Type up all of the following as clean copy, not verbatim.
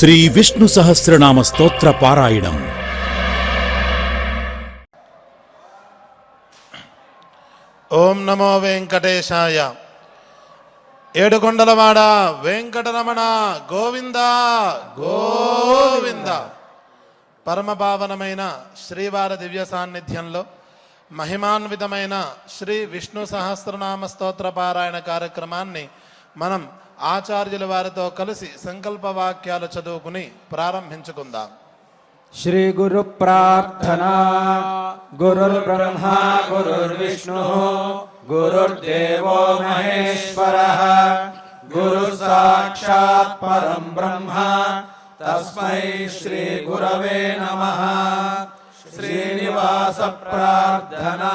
శ్రీ విష్ణు సహస్రనామ స్తోత్ర పారాయణం. ఓం నమో వెంకటేశాయ. ఏడుకొండలవాడ వెంకటరమణ గోవింద గోవింద. పరమపావనమైన శ్రీవారి దివ్య సాన్నిధ్యంలో మహిమాన్వితమైన శ్రీ విష్ణు సహస్రనామ స్తోత్ర పారాయణ కార్యక్రమాన్ని మనం ఆచార్యుల వారితో కలిసి సంకల్ప వాక్యాలు చదువుకుని ప్రారంభించుకుందాం. శ్రీ గురు ప్రార్థనా. గురుర్బ్రహ్మా గురుర్విష్ణు గురుర్దేవో మహేశ్వరః గురు సాక్షాత్ పరం బ్రహ్మ తస్మై శ్రీ గురవే నమః. శ్రీనివాస ప్రార్థనా.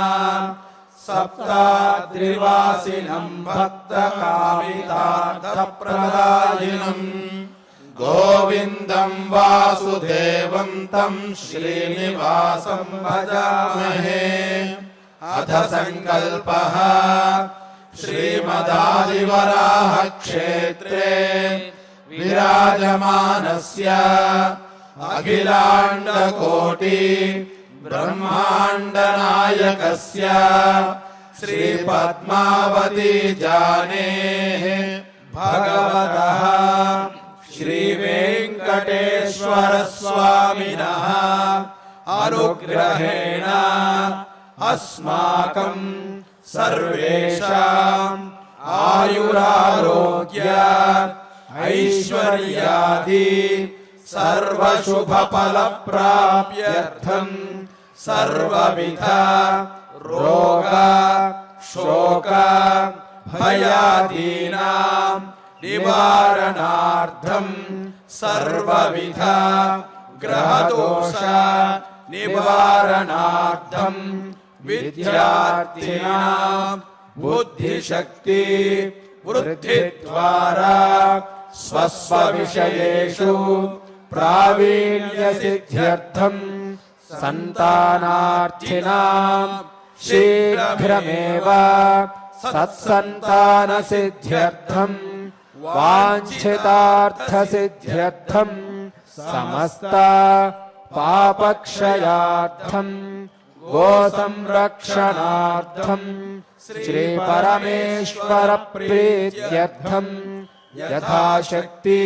సప్తాద్రివాసినం భక్తకామితార్థప్రదాయినం గోవిందం వాసుదేవం తం శ్రీనివాసం భజామహే. అథ సంకల్పః. శ్రీమదాదివరాహ క్షేత్రే విరాజమానస్య అఖిలాండకోటి బ్రహ్మాండనాయకస్య శ్రీ పద్మావతి జానేః భగవతః శ్రీ వెంకటేశ్వర స్వామినః అనుగ్రహేణ అస్మాకం సర్వేషాం ఆయురారోగ్య ఐశ్వర్యాది సర్వశుభఫల ప్రాప్త్యర్థం సర్వవిధ రోగ శోక భయాదీనాం నివారణార్థం సర్వవిధ గ్రహదోష నివారణార్థం విద్యార్థినాం బుద్ధిశక్తి వృద్ధి ద్వారా స్వస్వ విషయేషు ప్రావీణ్య సిద్ధ్యర్థం సంతానార్థినాం శీఘ్రమేవ సత్సంతాన సిద్ధ్యర్థం వాంఛితార్థ సిద్ధ్యర్థం సమస్త పాపక్షయార్థం గో సంరక్షణార్థం శ్రీ పరమేశ్వర ప్రీత్యర్థం యథాశక్తి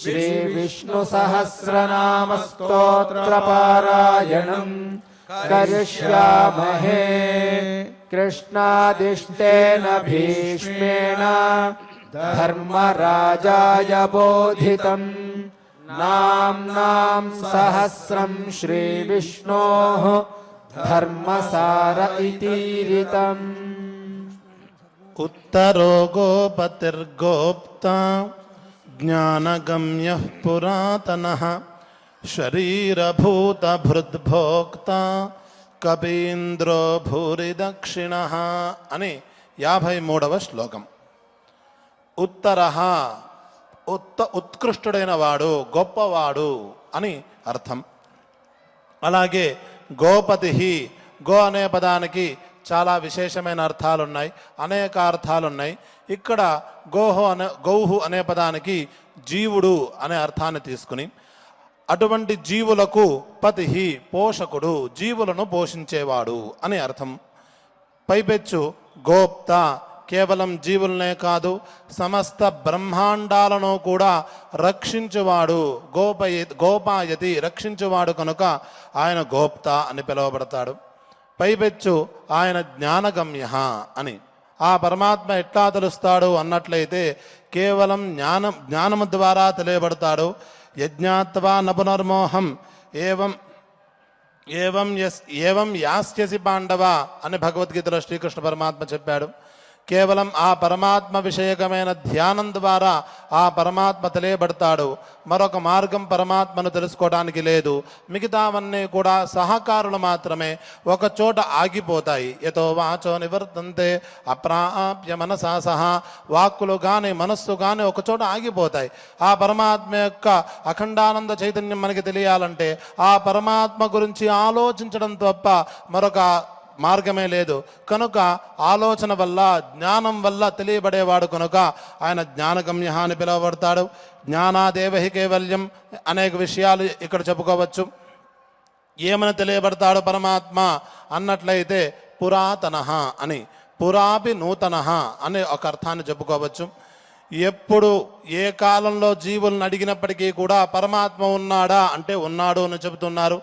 శ్రీ విష్ణు సహస్రనామ స్తోత్ర పారాయణం కరిష్యామహే. కృష్ణాదిష్టేన భీష్మేణ ధర్మరాజాయ బోధితం నామ్నాం సహస్రం శ్రీ విష్ణోః ధర్మసార ఇతీరితం. ఉత్తరో గోపతిర్గోప్తా జ్ఞానగమ్యః పురాతనః శరీరభూతభృద్భోక్తా కపీంద్రో భూరిదక్షిణః అని 53వ శ్లోకం. ఉత్తరః ఉత్కృష్టుడైన వాడు, గొప్పవాడు అని అర్థం. అలాగే గోపతి, గో అనే పదానికి చాలా విశేషమైన అర్థాలున్నాయి, అనేక అర్థాలున్నాయి. ఇక్కడ గౌహు అనే పదానికి జీవుడు అనే అర్థాన్ని తీసుకుని, అటువంటి జీవులకు పతి పోషకుడు, జీవులను పోషించేవాడు అని అర్థం. పైపెచ్చు గోప్త కేవలం జీవులనే కాదు, సమస్త బ్రహ్మాండాలను కూడా రక్షించువాడు. గోపాయతి రక్షించువాడు కనుక ఆయన గోప్త అని పిలువబడతాడు. పైపెచ్చు ఆయన జ్ఞానగమ్య అని. ఆ పరమాత్మ ఎట్లా తెలుస్తాడు అన్నట్లయితే కేవలం జ్ఞానము ద్వారా తెలియబడతాడు. యజ్ఞాత్వా నపునర్మోహం ఏవం యాస్యసి పాండవ అని భగవద్గీతలో శ్రీకృష్ణ పరమాత్మ చెప్పాడు. కేవలం ఆ పరమాత్మ విషయకమైన ధ్యానం ద్వారా ఆ పరమాత్మ తెలియబడతాడు. మరొక మార్గం పరమాత్మను తెలుసుకోవడానికి లేదు. మిగతావన్నీ కూడా సహకారులు మాత్రమే, ఒక చోట ఆగిపోతాయి. యతో వాచో నివర్తంతే అప్రాప్య మనసా సహా. వాక్కులు కానీ మనస్సు కానీ ఒక చోట ఆగిపోతాయి. ఆ పరమాత్మ యొక్క అఖండానంద చైతన్యం మనకి తెలియాలంటే ఆ పరమాత్మ గురించి ఆలోచించడం తప్ప మార్గమే లేదు కనుక ఆలోచన వల్ల జ్ఞానం వల్ల తెలియబడేవాడు కనుక ఆయన జ్ఞానగమ్య అని పిలువబడతాడు. జ్ఞానాదేవహి కైవల్యం అనేక విషయాలు ఇక్కడ చెప్పుకోవచ్చు. ఏమని తెలియబడతాడు పరమాత్మ అన్నట్లయితే పురాతన అని, పురాపి నూతన అనే ఒక అర్థాన్ని చెప్పుకోవచ్చు. ఎప్పుడు ఏ కాలంలో జీవులను అడిగినప్పటికీ కూడా పరమాత్మ ఉన్నాడా అంటే ఉన్నాడు అని చెబుతున్నారు.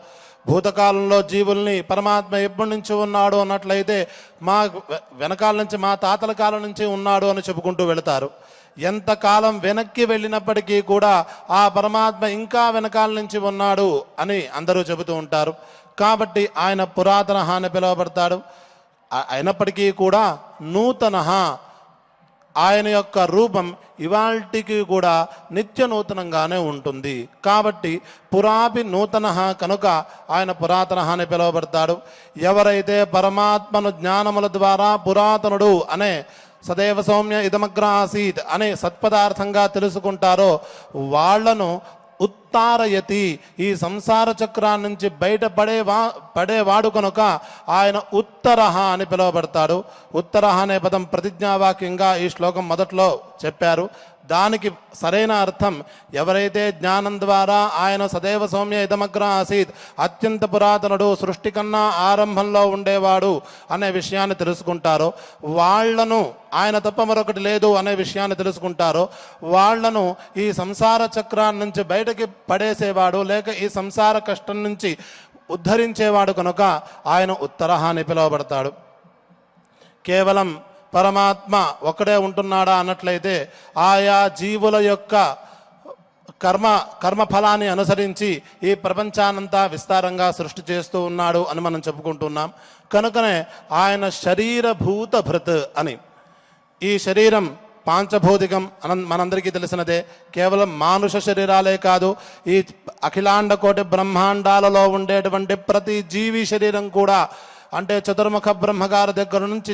భూతకాలంలో జీవుల్ని పరమాత్మ ఎప్పటి నుంచి ఉన్నాడు అన్నట్లయితే మా వెనకాల నుంచి మా తాతల కాలం నుంచి ఉన్నాడు అని చెప్పుకుంటూ వెళతారు. ఎంతకాలం వెనక్కి వెళ్ళినప్పటికీ కూడా ఆ పరమాత్మ ఇంకా వెనకాల నుంచి ఉన్నాడు అని అందరూ చెబుతూ ఉంటారు. కాబట్టి ఆయన పురాతన అని పిలువబడతాడు. అయినప్పటికీ కూడా నూతన, ఆయన యొక్క రూపం ఇవాల్టికి కూడా నిత్య నూతనంగానే ఉంటుంది. కాబట్టి పురాపి నూతన కనుక ఆయన పురాతన అని పిలువబడతాడు. ఎవరైతే పరమాత్మను జ్ఞానముల ద్వారా పురాతనుడు అనే సదేవ సౌమ్య ఇదమగ్ర ఆసీత్ అనే సత్పదార్థంగా తెలుసుకుంటారో వాళ్లను ఉత్తారయతి, ఈ సంసార చక్రాన్ని నుంచి పడేవాడు కనుక ఆయన ఉత్తరహ అని పిలువబడతాడు. ఉత్తరహ అనే పదం ప్రతిజ్ఞావాక్యంగా ఈ శ్లోకం మొదట్లో చెప్పారు. దానికి సరైన అర్థం ఎవరైతే జ్ఞానం ద్వారా ఆయన సదేవ సౌమ్య ఇదమగ్ర ఆసీత్ అత్యంత పురాతనుడు, సృష్టి కన్నా ఆరంభంలో ఉండేవాడు అనే విషయాన్ని తెలుసుకుంటారో వాళ్లను, ఆయన తప్ప మరొకటి లేదు అనే విషయాన్ని తెలుసుకుంటారో వాళ్లను ఈ సంసార చక్రాన్ని నుంచి బయటకి పడేసేవాడు లేక ఈ సంసార కష్టం నుంచి ఉద్ధరించేవాడు కనుక ఆయన ఉత్తరహ అని పిలువబడతాడు. కేవలం పరమాత్మ ఒక్కడే ఉంటున్నాడా అన్నట్లయితే ఆయా జీవుల యొక్క కర్మఫలాన్ని అనుసరించి ఈ ప్రపంచానంతా విస్తారంగా సృష్టి చేస్తూ ఉన్నాడు అని మనం చెప్పుకుంటున్నాం. కనుకనే ఆయన శరీరభూత భృత్ అని. ఈ శరీరం పాంచభౌతికం మనందరికీ తెలిసినదే. కేవలం మానుష శరీరాలే కాదు, ఈ అఖిలాండ కోటి బ్రహ్మాండాలలో ఉండేటువంటి ప్రతి జీవి శరీరం కూడా, అంటే చతుర్ముఖ బ్రహ్మగారి దగ్గర నుంచి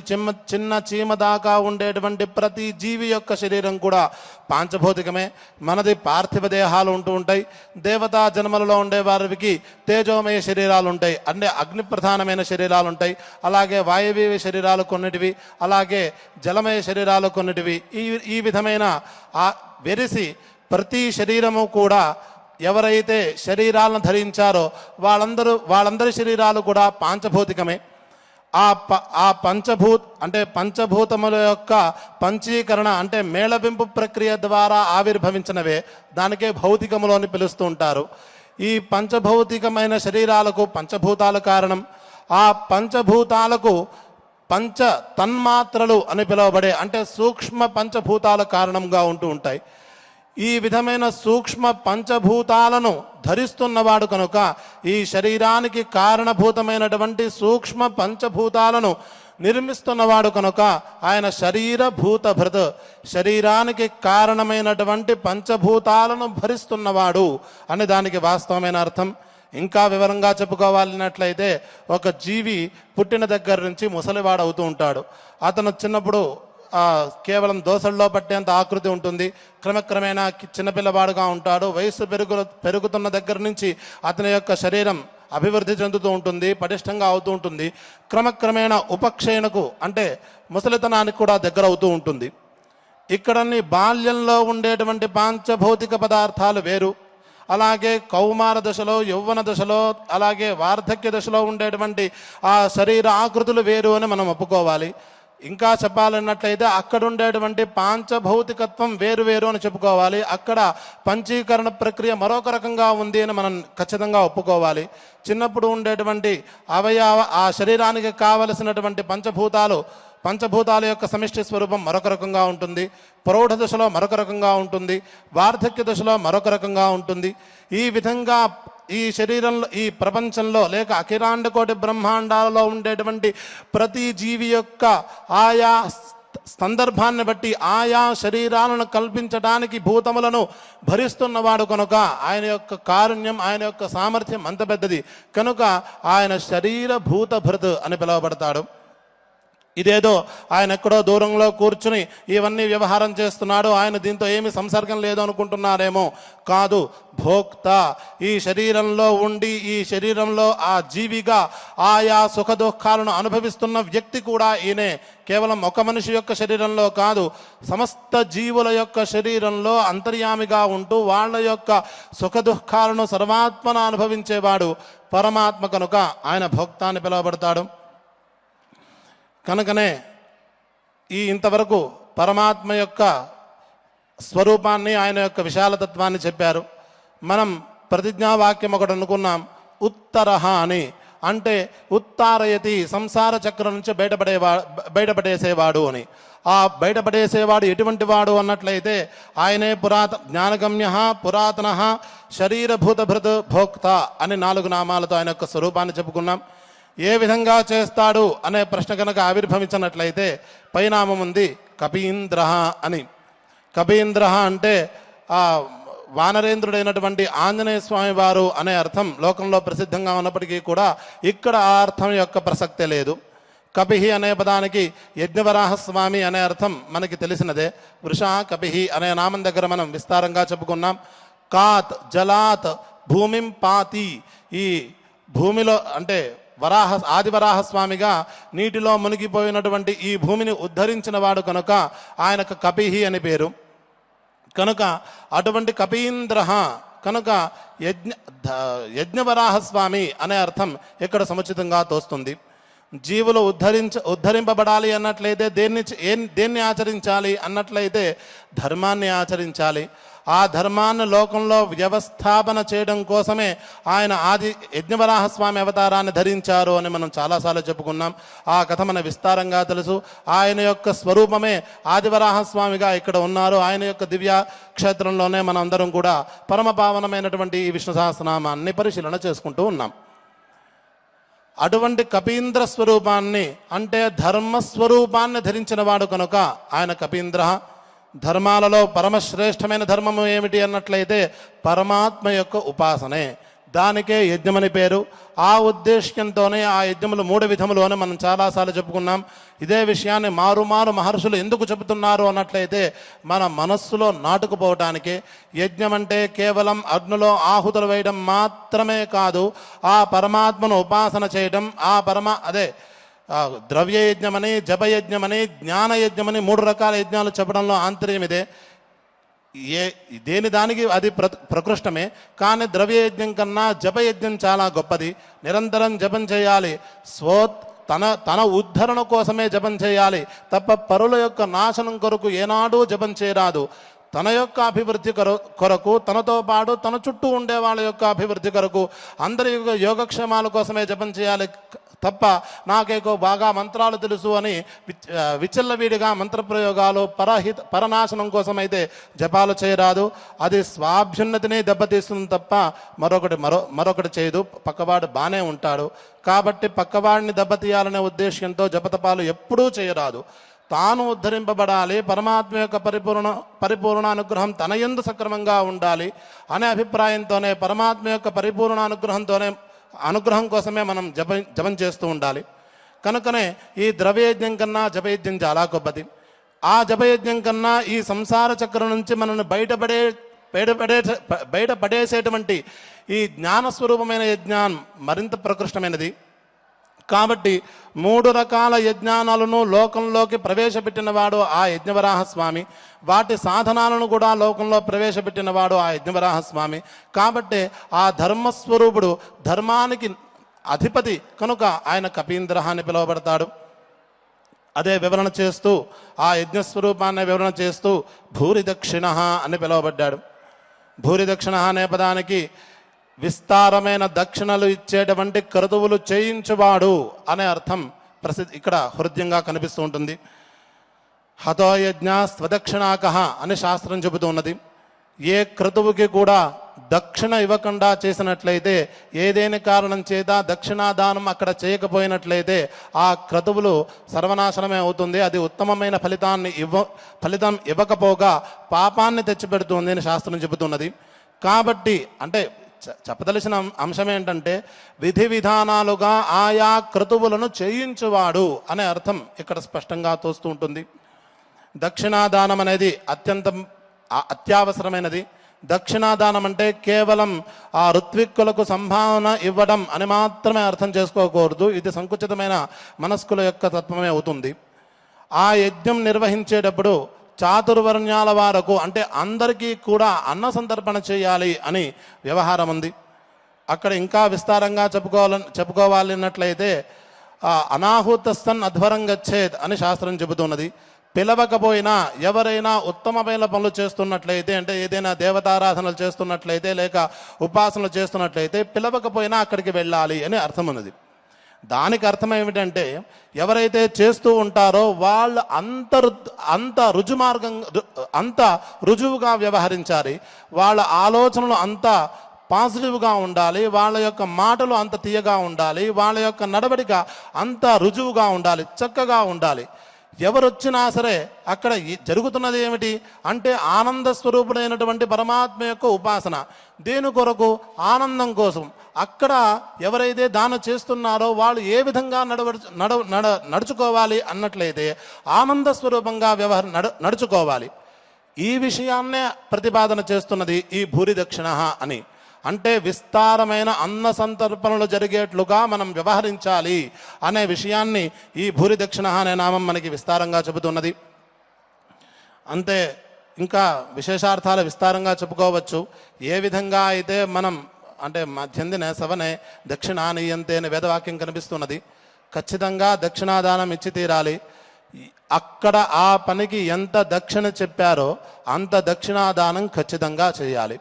చిన్న చీమ దాకా ఉండేటువంటి ప్రతి జీవి యొక్క శరీరం కూడా పాంచభౌతికమే. మనది పార్థివ దేహాలు ఉంటూ ఉంటాయి. దేవతా జన్మలలో ఉండే వారికి తేజోమయ శరీరాలు ఉంటాయి, అంటే అగ్ని ప్రధానమైన శరీరాలు ఉంటాయి. అలాగే వాయువీయ శరీరాలు కొన్నిటివి, అలాగే జలమయ శరీరాలు కొన్నిటివి. ఈ విధమైన వెరిసి ప్రతి శరీరము కూడా ఎవరైతే శరీరాలను ధరించారో వాళ్ళందరి శరీరాలు కూడా పాంచభౌతికమే. ఆ పంచభూతముల యొక్క పంచీకరణ అంటే మేళవింపు ప్రక్రియ ద్వారా ఆవిర్భవించినవే, దానికే భౌతికములు అని పిలుస్తూ ఉంటారు. ఈ పంచభౌతికమైన శరీరాలకు పంచభూతాలు కారణం. ఆ పంచభూతాలకు పంచ తన్మాత్రలు అని పిలువబడే అంటే సూక్ష్మ పంచభూతాల కారణంగా ఉంటూ ఉంటాయి. ఈ విధమైన సూక్ష్మ పంచభూతాలను ధరిస్తున్నవాడు కనుక ఈ శరీరానికి కారణభూతమైనటువంటి సూక్ష్మ పంచభూతాలను నిర్మిస్తున్నవాడు కనుక ఆయన శరీరభూత భృత్, శరీరానికి కారణమైనటువంటి పంచభూతాలను భరిస్తున్నవాడు అని దానికి వాస్తవమైన అర్థం. ఇంకా వివరంగా చెప్పుకోవాలన్నట్లయితే ఒక జీవి పుట్టిన దగ్గర నుంచి ముసలివాడు అవుతూ ఉంటాడు. అతను చిన్నప్పుడు కేవలం దోసల్లో పట్టేంత ఆకృతి ఉంటుంది. క్రమక్రమేణా చిన్నపిల్లవాడుగా ఉంటాడు. వయస్సు పెరుగుతున్న దగ్గర నుంచి అతని యొక్క శరీరం అభివృద్ధి చెందుతూ ఉంటుంది, పటిష్టంగా అవుతూ ఉంటుంది. క్రమక్రమేణా ఉపక్షయణకు అంటే ముసలితనానికి కూడా దగ్గర అవుతూ ఉంటుంది. ఇక్కడన్ని బాల్యంలో ఉండేటువంటి పాంచభౌతిక పదార్థాలు వేరు, అలాగే కౌమార దశలో, యౌవన దశలో, అలాగే వార్ధక్య దశలో ఉండేటువంటి ఆ శరీర ఆకృతులు వేరు అని మనం ఒప్పుకోవాలి. ఇంకా చెప్పాలన్నట్లయితే అక్కడ ఉండేటువంటి పాంచభౌతికత్వం వేరు వేరు అని చెప్పుకోవాలి. అక్కడ పంచీకరణ ప్రక్రియ మరొక రకంగా ఉంది అని మనం ఖచ్చితంగా ఒప్పుకోవాలి. చిన్నప్పుడు ఉండేటువంటి ఆ శరీరానికి కావలసినటువంటి పంచభూతాల యొక్క సమిష్టి స్వరూపం మరొక రకంగా ఉంటుంది. ప్రౌఢ దశలో మరొక రకంగా ఉంటుంది, వార్ధక్య దశలో మరొక రకంగా ఉంటుంది. ఈ విధంగా ఈ శరీరంలో, ఈ ప్రపంచంలో లేక అఖిలాండ కోటి బ్రహ్మాండాలలో ఉండేటువంటి ప్రతి జీవి యొక్క ఆయా సందర్భాన్ని బట్టి ఆయా శరీరాలను కల్పించడానికి భూతములను భరిస్తున్నవాడు కనుక ఆయన యొక్క కారుణ్యం, ఆయన యొక్క సామర్థ్యం అంత పెద్దది. కనుక ఆయన శరీరభూత భృత్ అని పిలువబడతాడు. ఇదేదో ఆయన ఎక్కడో దూరంలో కూర్చుని ఇవన్నీ వ్యవహారం చేస్తున్నాడు, ఆయన దీంతో ఏమి సంసర్గం లేదు అనుకుంటున్నారేమో. కాదు, భోక్త ఈ శరీరంలో ఉండి ఈ శరీరంలో ఆ జీవిగా ఆయా సుఖ దుఃఖాలను అనుభవిస్తున్న వ్యక్తి కూడా ఈయనే. కేవలం ఒక మనిషి యొక్క శరీరంలో కాదు, సమస్త జీవుల యొక్క శరీరంలో అంతర్యామిగా ఉంటూ వాళ్ళ యొక్క సుఖ దుఃఖాలను సర్వాత్మన అనుభవించేవాడు పరమాత్మ. కనుక ఆయన భోక్త అని పిలువబడతాడు. కనుకనే ఇంతవరకు పరమాత్మ యొక్క స్వరూపాన్ని, ఆయన యొక్క విశాలతత్వాన్ని చెప్పారు. మనం ప్రతిజ్ఞావాక్యం ఒకటి అనుకున్నాం, ఉత్తరహ అని. అంటే ఉత్తారయతి, సంసార చక్రం నుంచి బయటపడేసేవాడు అని. ఆ బయటపడేసేవాడు ఎటువంటి వాడు అన్నట్లయితే ఆయనే జ్ఞానగమ్య, పురాతన, శరీరభూతభృత్, భోక్త అని 4 నామాలతో ఆయన యొక్క స్వరూపాన్ని చెప్పుకున్నాం. ఏ విధంగా చేస్తాడు అనే ప్రశ్న కనుక ఆవిర్భవించినట్లయితే పైనామం ఉంది కపీంద్ర అని. కపీంద్ర అంటే ఆ వానరేంద్రుడైనటువంటి ఆంజనేయ స్వామి వారు అనే అర్థం లోకంలో ప్రసిద్ధంగా ఉన్నప్పటికీ కూడా ఇక్కడ ఆ అర్థం యొక్క ప్రసక్తే లేదు. కపిహి అనే పదానికి యజ్ఞవరాహస్వామి అనే అర్థం మనకి తెలిసినదే. వృష కపిహి అనే నామం దగ్గర మనం విస్తారంగా చెప్పుకున్నాం. కాత్ జలాత్ భూమిం పాతి, ఈ భూమిలో అంటే ఆదివరాహస్వామిగా నీటిలో మునిగిపోయినటువంటి ఈ భూమిని ఉద్ధరించిన వాడు కనుక ఆయనకు కపిహి అని పేరు. కనుక అటువంటి కపీంద్ర కనుక యజ్ఞవరాహస్వామి అనే అర్థం ఇక్కడ సముచితంగా తోస్తుంది. జీవులు ఉద్ధరింపబడాలి అన్నట్లయితే దేన్ని ఆచరించాలి అన్నట్లయితే ధర్మాన్ని ఆచరించాలి. ఆ ధర్మాన్ని లోకంలో వ్యవస్థాపన చేయడం కోసమే ఆయన యజ్ఞవరాహస్వామి అవతారాన్ని ధరించారు అని మనం చాలాసార్లు చెప్పుకున్నాం. ఆ కథ మన విస్తారంగా తెలుసు. ఆయన యొక్క స్వరూపమే ఆదివరాహస్వామిగా ఇక్కడ ఉన్నారు. ఆయన యొక్క దివ్య క్షేత్రంలోనే మనం అందరం కూడా పరమ పావనమైనటువంటి ఈ విష్ణు సహస్రనామాన్ని పరిశీలన చేసుకుంటూ ఉన్నాం. అటువంటి కపీంద్ర స్వరూపాన్ని అంటే ధర్మస్వరూపాన్ని ధరించిన వాడు కనుక ఆయన కపీంద్ర. ధర్మాలలో పరమశ్రేష్టమైన ధర్మము ఏమిటి అన్నట్లయితే పరమాత్మ యొక్క ఉపాసనే. దానికే యజ్ఞమని పేరు. ఆ ఉద్దేశ్యంతోనే ఆ యజ్ఞములు 3 విధములు అని మనం చాలాసార్లు చెప్పుకున్నాం. ఇదే విషయాన్ని మారుమారు మహర్షులు ఎందుకు చెబుతున్నారు అన్నట్లయితే మన మనస్సులో నాటుకుపోవటానికి. యజ్ఞం అంటే కేవలం అగ్నిలో ఆహుతులు వేయడం మాత్రమే కాదు, ఆ పరమాత్మను ఉపాసన చేయడం. అదే ద్రవ్యయజ్ఞమని, జపయజ్ఞమని, జ్ఞానయజ్ఞమని 3 రకాల యజ్ఞాలు చెప్పడంలో ఆంతర్యం ఇదే. దేని దానికి అది ప్రకృష్టమే. కానీ ద్రవ్యయజ్ఞం కన్నా జపయజ్ఞం చాలా గొప్పది. నిరంతరం జపం చేయాలి. తన ఉద్ధరణ కోసమే జపం చేయాలి తప్ప పరుల యొక్క నాశనం కొరకు ఏనాడూ జపం చేయరాదు. తన యొక్క అభివృద్ధి కొరకు, తనతో పాటు తన చుట్టూ ఉండే వాళ్ళ యొక్క అభివృద్ధి కొరకు, అందరి యొక్క యోగక్షేమాల కోసమే జపం చేయాలి తప్ప నాకేకో బాగా మంత్రాలు తెలుసు అని విచ్చల్లవీడిగా మంత్రప్రయోగాలు పరనాశనం కోసమైతే జపాలు చేయరాదు. అది స్వాభ్యున్నతిని దెబ్బతీస్తుంది తప్ప మరొకటి చేయదు. పక్కవాడు బాగానే ఉంటాడు కాబట్టి పక్కవాడిని దెబ్బతీయాలనే ఉద్దేశ్యంతో జపతపాలు ఎప్పుడూ చేయరాదు. తాను ఉద్ధరింపబడాలి, పరమాత్మ యొక్క పరిపూర్ణ అనుగ్రహం తన యందు సక్రమంగా ఉండాలి అనే అభిప్రాయంతోనే, పరమాత్మ యొక్క పరిపూర్ణ అనుగ్రహం కోసమే మనం జపం చేస్తూ ఉండాలి. కనుకనే ఈ ద్రవ్యయజ్ఞం కన్నా జపయజ్ఞం చాలా గొప్పది. ఆ జపయజ్ఞం కన్నా ఈ సంసార చక్రం నుంచి మనల్ని బయటపడేసేటువంటి ఈ జ్ఞానస్వరూపమైన యజ్ఞం మరింత ప్రకృష్టమైనది. కాబట్టి 3 రకాల యజ్ఞానాలను లోకంలోకి ప్రవేశపెట్టినవాడు ఆ యజ్ఞవరాహస్వామి. వాటి సాధనాలను కూడా లోకంలో ప్రవేశపెట్టినవాడు ఆ యజ్ఞవరాహస్వామి. కాబట్టి ఆ ధర్మస్వరూపుడు, ధర్మానికి అధిపతి కనుక ఆయన కపీంద్ర అని పిలువబడతాడు. అదే వివరణ చేస్తూ, ఆ యజ్ఞస్వరూపాన్ని వివరణ చేస్తూ భూరిదక్షిణ అని పిలువబడ్డాడు. భూరిదక్షిణ అనే పదానికి విస్తారమైన దక్షిణలు ఇచ్చేటువంటి క్రతువులు చేయించువాడు అనే అర్థం ఇక్కడ హృదయంగా కనిపిస్తూ ఉంటుంది. హతోయజ్ఞ స్వదక్షిణాకః అని శాస్త్రం చెబుతూ ఉన్నది. ఏ క్రతువుకి కూడా దక్షిణ ఇవ్వకుండా చేసినట్లయితే, ఏదేని కారణం చేత దక్షిణాదానం అక్కడ చేయకపోయినట్లయితే ఆ క్రతువులు సర్వనాశనమే అవుతుంది. అది ఉత్తమమైన ఫలితం ఇవ్వకపోగా పాపాన్ని తెచ్చిపెడుతుంది అని శాస్త్రం చెబుతున్నది. కాబట్టి అంటే చెప్పదలసిన అంశం ఏంటంటే విధి విధానాలుగా ఆయా క్రతువులను చేయించువాడు అనే అర్థం ఇక్కడ స్పష్టంగా తోస్తూ ఉంటుంది. దక్షిణాదానం అనేది అత్యవసరమైనది. దక్షిణాదానం అంటే కేవలం ఆ ఋత్విక్కులకు సంభావన ఇవ్వడం అని మాత్రమే అర్థం చేసుకోకూడదు. ఇది సంకుచితమైన మనస్కుల యొక్క తత్వమే అవుతుంది. ఆ యజ్ఞం నిర్వహించేటప్పుడు చాతుర్వర్ణ్యాల వారకు అంటే అందరికీ కూడా అన్న సంతర్పణ చేయాలి అని వ్యవహారం ఉంది. అక్కడ ఇంకా విస్తారంగా చెప్పుకోవాలన్నట్లయితే అనాహూతస్థన్ అధ్వరం గచ్చేత్ అని శాస్త్రం చెబుతున్నది. పిలవకపోయినా ఎవరైనా ఉత్తమమైన పనులు చేస్తున్నట్లయితే అంటే ఏదైనా దేవతారాధనలు చేస్తున్నట్లయితే లేక ఉపాసనలు చేస్తున్నట్లయితే పిలవకపోయినా అక్కడికి వెళ్ళాలి అని అర్థం ఉన్నది. దానికి అర్థం ఏమిటంటే ఎవరైతే చేస్తూ ఉంటారో వాళ్ళు అంత రుజువుగా వ్యవహరించాలి. వాళ్ళ ఆలోచనలు అంత పాజిటివ్గా ఉండాలి. వాళ్ళ యొక్క మాటలు అంత తీయగా ఉండాలి. వాళ్ళ యొక్క నడవడిక అంత రుజువుగా ఉండాలి, చక్కగా ఉండాలి. ఎవరొచ్చినా సరే అక్కడ జరుగుతున్నది ఏమిటి అంటే ఆనంద స్వరూపుడైనటువంటి పరమాత్మ యొక్క ఉపాసన. దేని కొరకు? ఆనందం కోసం. అక్కడ ఎవరైతే దానం చేస్తున్నారో వాళ్ళు ఏ విధంగా నడుచుకోవాలి అన్నట్లయితే ఆనంద స్వరూపంగా నడుచుకోవాలి. ఈ విషయాన్నే ప్రతిపాదన చేస్తున్నది ఈ భూరి దక్షిణ అని. అంటే విస్తారమైన అన్న సంతర్పణలు జరిగేట్లుగా మనం వ్యవహరించాలి అనే విషయాన్ని ఈ భూరి దక్షిణ అనే నామం మనకి విస్తారంగా చెబుతున్నది. అంతే, ఇంకా విశేషార్థాల విస్తారంగా చెప్పుకోవచ్చు. ఏ విధంగా అయితే మనం అంటే మధ్యందిన సవనే దక్షిణానీయంతే అనే వేదవాక్యం కనిపిస్తున్నది. ఖచ్చితంగా దక్షిణాదానం ఇచ్చి తీరాలి. అక్కడ ఆ పనికి ఎంత దక్షిణ చెప్పారో అంత దక్షిణాదానం ఖచ్చితంగా చేయాలి.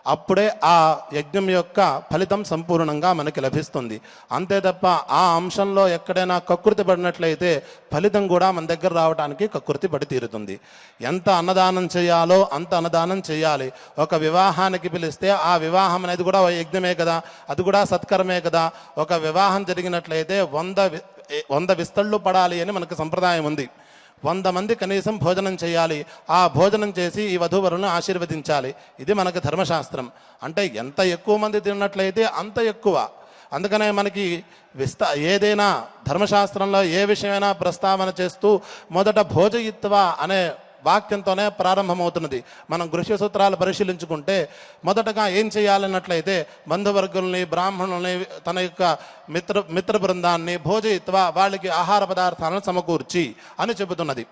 అప్పుడే ఆ యజ్ఞం యొక్క ఫలితం సంపూర్ణంగా మనకి లభిస్తుంది. అంతే తప్ప ఆ అంశంలో ఎక్కడైనా కకృతి పడినట్లయితే ఫలితం కూడా మన దగ్గర రావడానికి కకృతి పడి తీరుతుంది. ఎంత అన్నదానం చేయాలో అంత అన్నదానం చేయాలి. ఒక వివాహానికి పిలిస్తే ఆ వివాహం అనేది కూడా యజ్ఞమే కదా, అది కూడా సత్కరమే కదా. ఒక వివాహం జరిగినట్లయితే 100 విస్తళ్ళు పడాలి అని మనకు సంప్రదాయం ఉంది. 100 మంది కనీసం భోజనం చేయాలి. ఆ భోజనం చేసి ఈ వధూవరులను ఆశీర్వదించాలి. ఇది మనకు ధర్మశాస్త్రం. అంటే ఎంత ఎక్కువ మంది తిన్నట్లయితే అంత ఎక్కువ. అందుకనే మనకి ఏదైనా ధర్మశాస్త్రంలో ఏ విషయమైనా ప్రస్తావన చేస్తూ మొదట భోజయిత్వా అనే వాక్యంతోనే ప్రారంభమవుతున్నది. మనం గృహ్య సూత్రాలు పరిశీలించుకుంటే మొదటగా ఏం చేయాలన్నట్లయితే బంధువర్గుల్ని, బ్రాహ్మణుల్ని, తన యొక్క మిత్ర బృందాన్ని భోజయిత్వా వాళ్ళకి ఆహార పదార్థాలను సమకూర్చి అని చెబుతున్నది.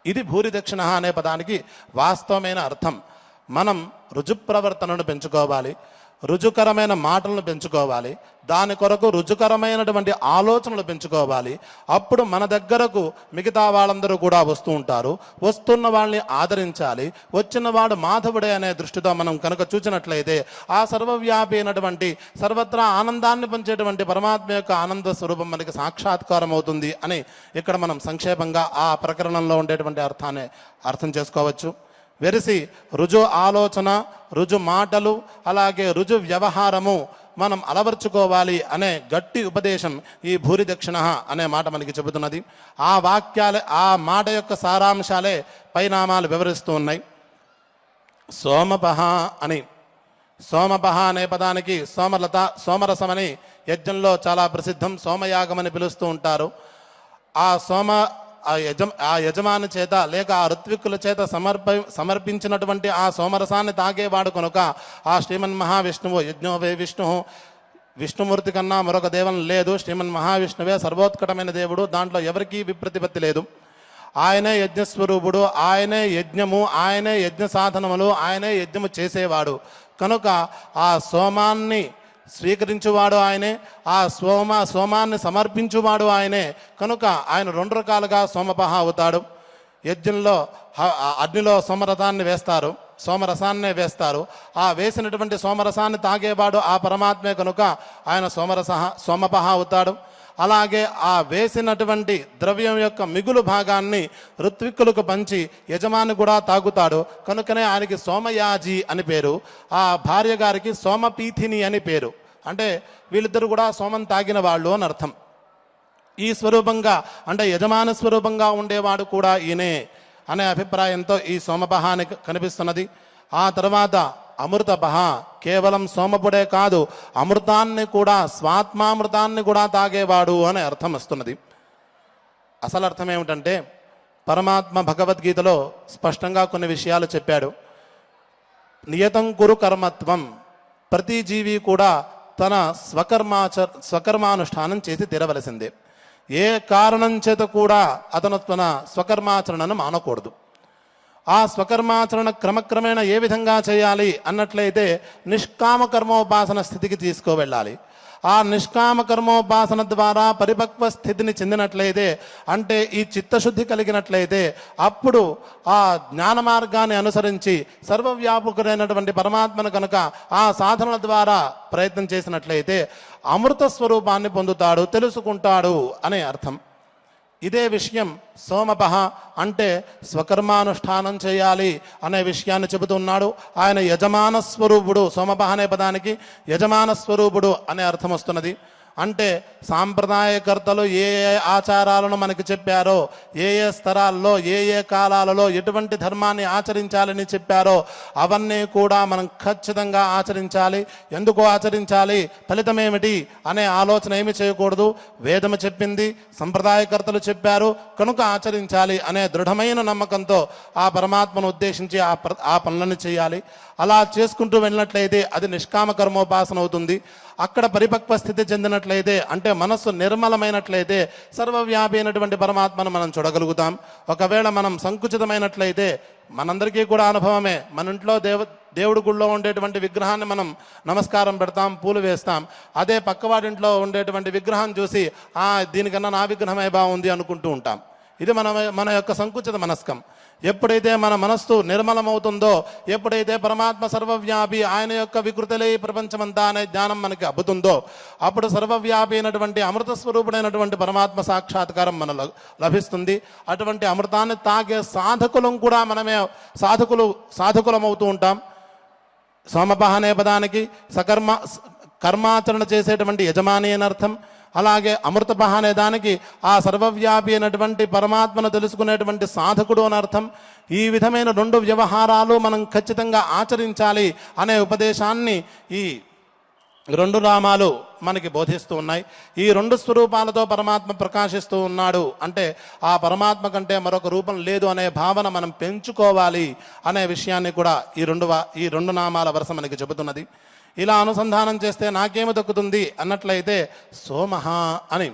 ఇది భూరి దక్షిణ అనే పదానికి వాస్తవమైన అర్థం. మనం రుజుప్రవర్తనను పెంచుకోవాలి, రుజుకరమైన మాటలను పెంచుకోవాలి, దాని కొరకు రుజుకరమైనటువంటి ఆలోచనలు పెంచుకోవాలి. అప్పుడు మన దగ్గరకు మిగతా వాళ్ళందరూ కూడా వస్తూ ఉంటారు. వస్తున్న వాళ్ళని ఆదరించాలి. వచ్చిన వాడు మాధవుడే అనే దృష్టితో మనం కనుక చూసినట్లయితే ఆ సర్వవ్యాపి అయినటువంటి సర్వత్రా ఆనందాన్ని పంచేటువంటి పరమాత్మ యొక్క ఆనంద స్వరూపం మనకి సాక్షాత్కారం అవుతుంది అని ఇక్కడ మనం సంక్షేపంగా ఆ ప్రకరణంలో ఉండేటువంటి అర్థాన్ని అర్థం చేసుకోవచ్చు. వెరిసి రుజు ఆలోచన, రుజు మాటలు, అలాగే రుజు వ్యవహారము మనం అలవర్చుకోవాలి అనే గట్టి ఉపదేశం ఈ భూరి దక్షిణ అనే మాట మనకి చెబుతున్నది. ఆ వాక్యాలే, ఆ మాట యొక్క సారాంశాలే పైనామాలు వివరిస్తూ ఉన్నాయి. సోమపహ అని, సోమపహ అనే పదానికి సోమరసమని యజ్ఞంలో చాలా ప్రసిద్ధం. సోమయాగం అని పిలుస్తూ ఉంటారు. ఆ యజమాని చేత లేక ఆ ఋత్విక్కుల చేత సమర్పించినటువంటి ఆ సోమరసాన్ని తాగేవాడు కనుక ఆ శ్రీమన్ మహావిష్ణువు, యజ్ఞో వే విష్ణు, విష్ణుమూర్తి కన్నా మరొక దేవం లేదు. శ్రీమన్ మహావిష్ణువే సర్వోత్కటమైన దేవుడు. దాంట్లో ఎవరికీ విప్రతిపత్తి లేదు. ఆయనే యజ్ఞస్వరూపుడు, ఆయనే యజ్ఞము, ఆయనే యజ్ఞ సాధనములు, ఆయనే యజ్ఞము చేసేవాడు కనుక ఆ సోమాన్ని స్వీకరించువాడు ఆయనే, ఆ సోమాన్ని సమర్పించువాడు ఆయనే కనుక ఆయన 2 రకాలుగా సోమపహ అవుతాడు. యజ్ఞంలో అగ్నిలో సోమరసాన్నే వేస్తారు. ఆ వేసినటువంటి సోమరసాన్ని తాగేవాడు ఆ పరమాత్మే కనుక ఆయన సోమపహ అవుతాడు. అలాగే ఆ వేసినటువంటి ద్రవ్యం యొక్క మిగులు భాగాన్ని ఋత్విక్కులకు పంచి యజమాని కూడా తాగుతాడు కనుకనే ఆయనకి సోమయాజి అని పేరు. ఆ భార్య గారికి సోమపీఠిని అని పేరు. అంటే వీళ్ళిద్దరు కూడా సోమం తాగిన వాళ్ళు అని అర్థం. ఈ స్వరూపంగా అంటే యజమాని స్వరూపంగా ఉండేవాడు కూడా ఈయనే అనే అభిప్రాయంతో ఈ సోమపహాని కనిపిస్తున్నది. ఆ తర్వాత అమృతపః, కేవలం సోమపుడే కాదు అమృతాన్ని కూడా, స్వాత్మామృతాన్ని కూడా తాగేవాడు అనే అర్థం వస్తున్నది. అసలు అర్థం ఏమిటంటే, పరమాత్మ భగవద్గీతలో స్పష్టంగా కొన్ని విషయాలు చెప్పాడు. నియతం కురు కర్మత్వం, ప్రతి జీవి కూడా తన స్వకర్మానుష్ఠానం చేసి తీరవలసిందే. ఏ కారణం చేత కూడా అతను తన స్వకర్మాచరణను మానకూడదు. ఆ స్వకర్మాచరణ క్రమక్రమేణా ఏ విధంగా చేయాలి అన్నట్లయితే నిష్కామ కర్మోపాసన స్థితికి తీసుకువెళ్ళాలి. ఆ నిష్కామ కర్మోపాసన ద్వారా పరిపక్వ స్థితిని చెందినట్లయితే, అంటే ఈ చిత్తశుద్ధి కలిగినట్లయితే, అప్పుడు ఆ జ్ఞాన మార్గాన్ని అనుసరించి సర్వవ్యాపకుడైనటువంటి పరమాత్మను కనుక ఆ సాధనల ద్వారా ప్రయత్నం చేసినట్లయితే అమృత స్వరూపాన్ని పొందుతాడు, తెలుసుకుంటాడు అనే అర్థం. ఇదే విషయం సోమపః అంటే స్వకర్మానుష్ఠానం చేయాలి అనే విషయాన్ని చెబుతున్నాడు. ఆయన యజమాన స్వరూపుడు, సోమపః అనే పదానికి యజమాన స్వరూపుడు అనే అర్థం వస్తున్నది. అంటే సాంప్రదాయకర్తలు ఏ ఏ ఆచారాలను మనకి చెప్పారో, ఏ ఏ స్తరాల్లో ఏ ఏ కాలాలలో ఎటువంటి ధర్మాన్ని ఆచరించాలని చెప్పారో అవన్నీ కూడా మనం ఖచ్చితంగా ఆచరించాలి. ఎందుకు ఆచరించాలి, ఫలితం ఏమిటి అనే ఆలోచన ఏమి చేయకూడదు. వేదము చెప్పింది, సంప్రదాయకర్తలు చెప్పారు కనుక ఆచరించాలి అనే దృఢమైన నమ్మకంతో ఆ పరమాత్మను ఉద్దేశించి ఆ పనులను చేయాలి. అలా చేసుకుంటూ వెళ్ళినట్లయితే అది నిష్కామ కర్మోపాసన అవుతుంది. అక్కడ పరిపక్వ స్థితి చెందినట్లయితే, అంటే మనస్సు నిర్మలమైనట్లయితే సర్వవ్యాపి అయినటువంటి పరమాత్మను మనం చూడగలుగుతాం. ఒకవేళ మనం సంకుచితమైనట్లయితే, మనందరికీ కూడా అనుభవమే, మన ఇంట్లో దేవుడి గుళ్ళో ఉండేటువంటి విగ్రహాన్ని మనం నమస్కారం పెడతాం, పూలు వేస్తాం. అదే పక్కవాడింట్లో ఉండేటువంటి విగ్రహం చూసి దీనికన్నా నా విగ్రహమే బాగుంది అనుకుంటూ ఉంటాం. ఇది మన యొక్క సంకుచిత మనస్కం. ఎప్పుడైతే మన మనస్సు నిర్మలమవుతుందో, ఎప్పుడైతే పరమాత్మ సర్వవ్యాపి, ఆయన యొక్క వికృతిలే ప్రపంచమంతా అనే జ్ఞానం మనకి అబ్బుతుందో, అప్పుడు సర్వవ్యాపి అయినటువంటి అమృత స్వరూపుడైనటువంటి పరమాత్మ సాక్షాత్కారం మనలో లభిస్తుంది. అటువంటి అమృతాన్ని తాగే సాధకులం కూడా మనమే సాధకులమవుతూ ఉంటాం. సోమపః అనే పదానికి కర్మాచరణ చేసేటువంటి యజమాని అని అర్థం. అలాగే అమృతపః అనే దానికి ఆ సర్వవ్యాపి అయినటువంటి పరమాత్మను తెలుసుకునేటువంటి సాధకుడు అని అర్థం. ఈ విధమైన రెండు వ్యవహారాలు మనం ఖచ్చితంగా ఆచరించాలి అనే ఉపదేశాన్ని ఈ రెండు నామాలు మనకి బోధిస్తూ ఉన్నాయి. ఈ రెండు స్వరూపాలతో పరమాత్మ ప్రకాశిస్తూ ఉన్నాడు అంటే ఆ పరమాత్మ కంటే మరొక రూపం లేదు అనే భావన మనం పెంచుకోవాలి అనే విషయాన్ని కూడా ఈ రెండు నామాల వరుస మనకి చెబుతున్నది. ఇలా అనుసంధానం చేస్తే నాకేమి దక్కుతుంది అన్నట్లయితే సోమః అని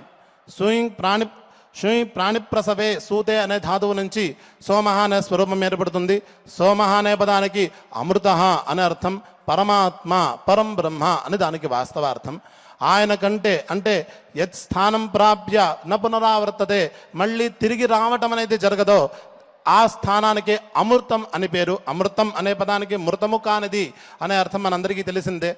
శూయి ప్రాణిప్రసవే సూతే అనే ధాతువు నుంచి సోమః అనే స్వరూపం ఏర్పడుతుంది. సోమః అనే పదానికి అమృతః అనే అర్థం, పరమాత్మ పరం బ్రహ్మ అని దానికి వాస్తవార్థం. ఆయన కంటే అంటే యత్ స్థానం ప్రాప్య న పునరావర్తతే, మళ్ళీ తిరిగి రావటం అనేది జరగదో ఆ స్థానానికి అమృతం అని పేరు. అమృతం అనే పదానికి మృతము కానిది అనే అర్థం మనందరికీ తెలిసిందే.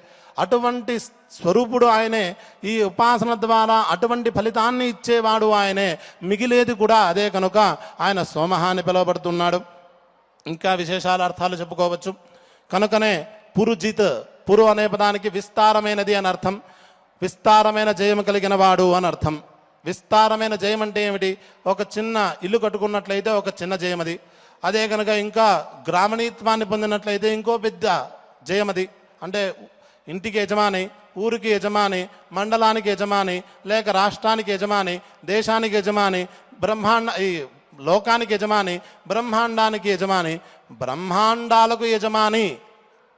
అటువంటి స్వరూపుడు ఆయనే. ఈ ఉపాసన ద్వారా అటువంటి ఫలితాన్ని ఇచ్చేవాడు ఆయనే. మిగిలేది కూడా అదే కనుక ఆయన సోమః అని పిలువబడుతున్నాడు. ఇంకా విశేషాల అర్థాలు చెప్పుకోవచ్చు. కనుకనే పురుజిత్, పురు అనే పదానికి విస్తారమైనది అని అర్థం, విస్తారమైన జయము కలిగిన వాడు అని అర్థం. విస్తారమైన జయం అంటే ఏమిటి? ఒక చిన్న ఇల్లు కట్టుకున్నట్లయితే ఒక చిన్న జయం అది. అదే కనుక ఇంకా గ్రామణీత్వాన్ని పొందినట్లయితే ఇంకో పెద్ద జయం అది. అంటే ఇంటికి యజమాని, ఊరికి యజమాని, మండలానికి యజమాని, లేక రాష్ట్రానికి యజమాని, దేశానికి యజమాని, ఈ లోకానికి యజమాని, బ్రహ్మాండానికి యజమాని, బ్రహ్మాండాలకు యజమాని.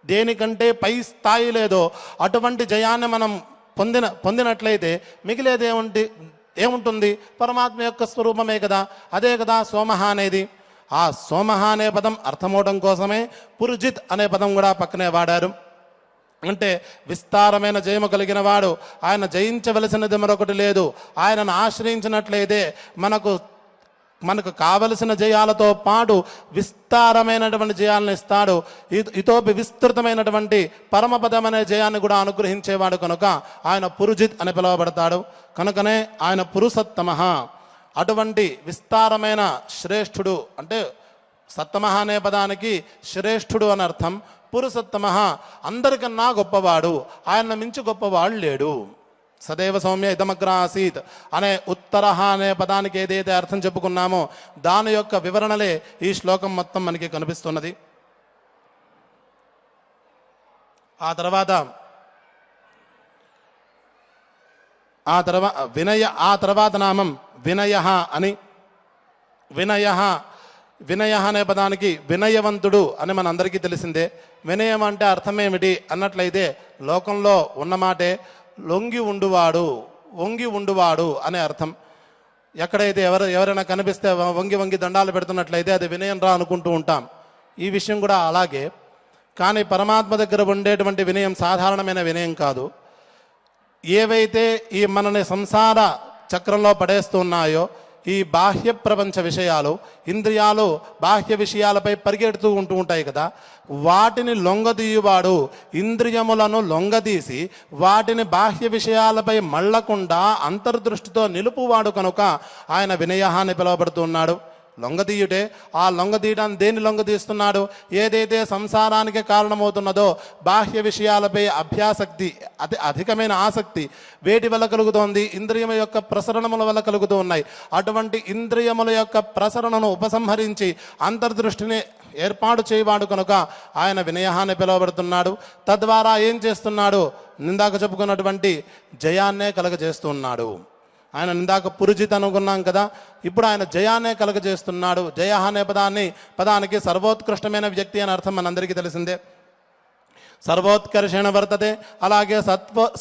దేనికంటే పై స్థాయి లేదో అటువంటి జయాన్ని మనం పొందినట్లయితే మిగిలేది ఏముంటుంది? పరమాత్మ యొక్క స్వరూపమే కదా. అదే కదా సోమః అనేది. ఆ సోమః అనే పదం అర్థమవడం కోసమే పురుజిత్ అనే పదం కూడా పక్కనే వాడారు. అంటే విస్తారమైన జయము కలిగిన వాడు. ఆయన జయించవలసినది మరొకటి లేదు. ఆయనను ఆశ్రయించినట్లయితే మనకు కావలసిన జయాలతో పాటు విస్తారమైనటువంటి జయాలను ఇస్తాడు. ఇతోపి విస్తృతమైనటువంటి పరమపదం అనే జయాన్ని కూడా అనుగ్రహించేవాడు కనుక ఆయన పురుజిత్ అని పిలువబడతాడు. కనుకనే ఆయన పురుషోత్తమః. అటువంటి విస్తారమైన శ్రేష్ఠుడు అంటే సత్తమః అనే పదానికి శ్రేష్ఠుడు అని అర్థం. పురుషోత్తమః అందరికన్నా గొప్పవాడు, ఆయన మించి గొప్పవాడు లేడు. సదైవ సౌమ్య ఇదమగ్ర ఆసీత్ అనే ఉత్తరః అనే పదానికి ఏదైతే అర్థం చెప్పుకున్నామో దాని యొక్క వివరణలే ఈ శ్లోకం మొత్తం మనకి కనిపిస్తున్నది. ఆ తర్వాత నామం వినయ అని. వినయ అనే పదానికి వినయవంతుడు అని మనందరికీ తెలిసిందే. వినయం అంటే అర్థం ఏమిటి అన్నట్లయితే లోకంలో ఉన్నమాటే వంగి ఉండువాడు అనే అర్థం. ఎక్కడైతే ఎవరైనా కనిపిస్తే వంగి దండాలు పెడుతున్నట్లయితే అది వినయం రా అనుకుంటూ ఉంటాం. ఈ విషయం కూడా అలాగే. కానీ పరమాత్మ దగ్గర ఉండేటువంటి వినయం సాధారణమైన వినయం కాదు. ఏవైతే ఈ మనని సంసార చక్రంలో పడేస్తున్నాయో ఈ బాహ్య ప్రపంచ విషయాలు, ఇంద్రియాలు బాహ్య విషయాలపై పరిగెడుతూ ఉంటాయి కదా, వాటిని లొంగదీయువాడు, ఇంద్రియములను లొంగదీసి వాటిని బాహ్య విషయాలపై మళ్ళకుండా అంతర్దృష్టితో నిలుపువాడు కనుక ఆయన వినయ అని పిలువబడుతున్నాడు. లొంగదీయుడే. ఆ లొంగదీయడాన్ని దేన్ని లొంగదీస్తున్నాడు? ఏదైతే సంసారానికి కారణమవుతున్నదో బాహ్య విషయాలపై అభ్యాసక్తి, అధికమైన ఆసక్తి వేటి వల్ల కలుగుతోంది? ఇంద్రియముల యొక్క ప్రసరణముల వల్ల కలుగుతూ ఉన్నాయి. అటువంటి ఇంద్రియముల యొక్క ప్రసరణను ఉపసంహరించి అంతర్దృష్టిని ఏర్పాటు చేయవాడు కనుక ఆయన వినయాన్ని పిలువబడుతున్నాడు. తద్వారా ఏం చేస్తున్నాడు? నిందాక చెప్పుకున్నటువంటి జయాన్నే కలగజేస్తున్నాడు. ఆయన నిందాక పురుజిత్ అనుకున్నాం కదా, ఇప్పుడు ఆయన జయాన్నే కలగజేస్తున్నాడు. జయ అనే పదానికి సర్వోత్కృష్టమైన వ్యక్తి అని అర్థం మనందరికీ తెలిసిందే. సర్వోత్కర్షణ వర్తతే, అలాగే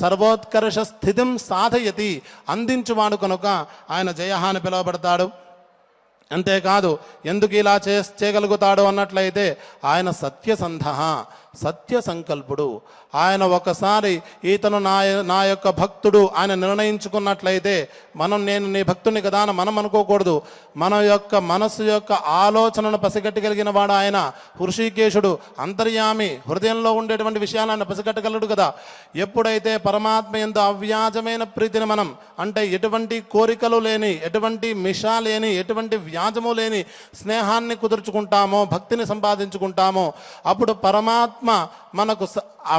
సర్వోత్కర్ష స్థితిం సాధయతి, అందించువాడు కనుక ఆయన జయ అని పిలువబడతాడు. అంతేకాదు ఎందుకు ఇలా చేయగలుగుతాడు అన్నట్లయితే ఆయన సత్యసంధ, సత్య సంకల్పుడు. ఆయన ఒకసారి ఇతను నా యొక్క భక్తుడు ఆయన నిర్ణయించుకున్నట్లయితే నేను నీ భక్తుని కదా అని మనం అనుకోకూడదు. మన యొక్క మనస్సు యొక్క ఆలోచనను పసిగట్టగలిగిన వాడు ఆయన. హృషికేశుడు అంతర్యామి, హృదయంలో ఉండేటువంటి విషయాలను పసిగట్టగలడు కదా. ఎప్పుడైతే పరమాత్మ యందు అవ్యాజమైన ప్రీతిని మనం, అంటే ఎటువంటి కోరికలు లేని, ఎటువంటి మిష లేని, ఎటువంటి వ్యాజము లేని స్నేహాన్ని కుదుర్చుకుంటామో, భక్తిని సంపాదించుకుంటామో, అప్పుడు పరమాత్మ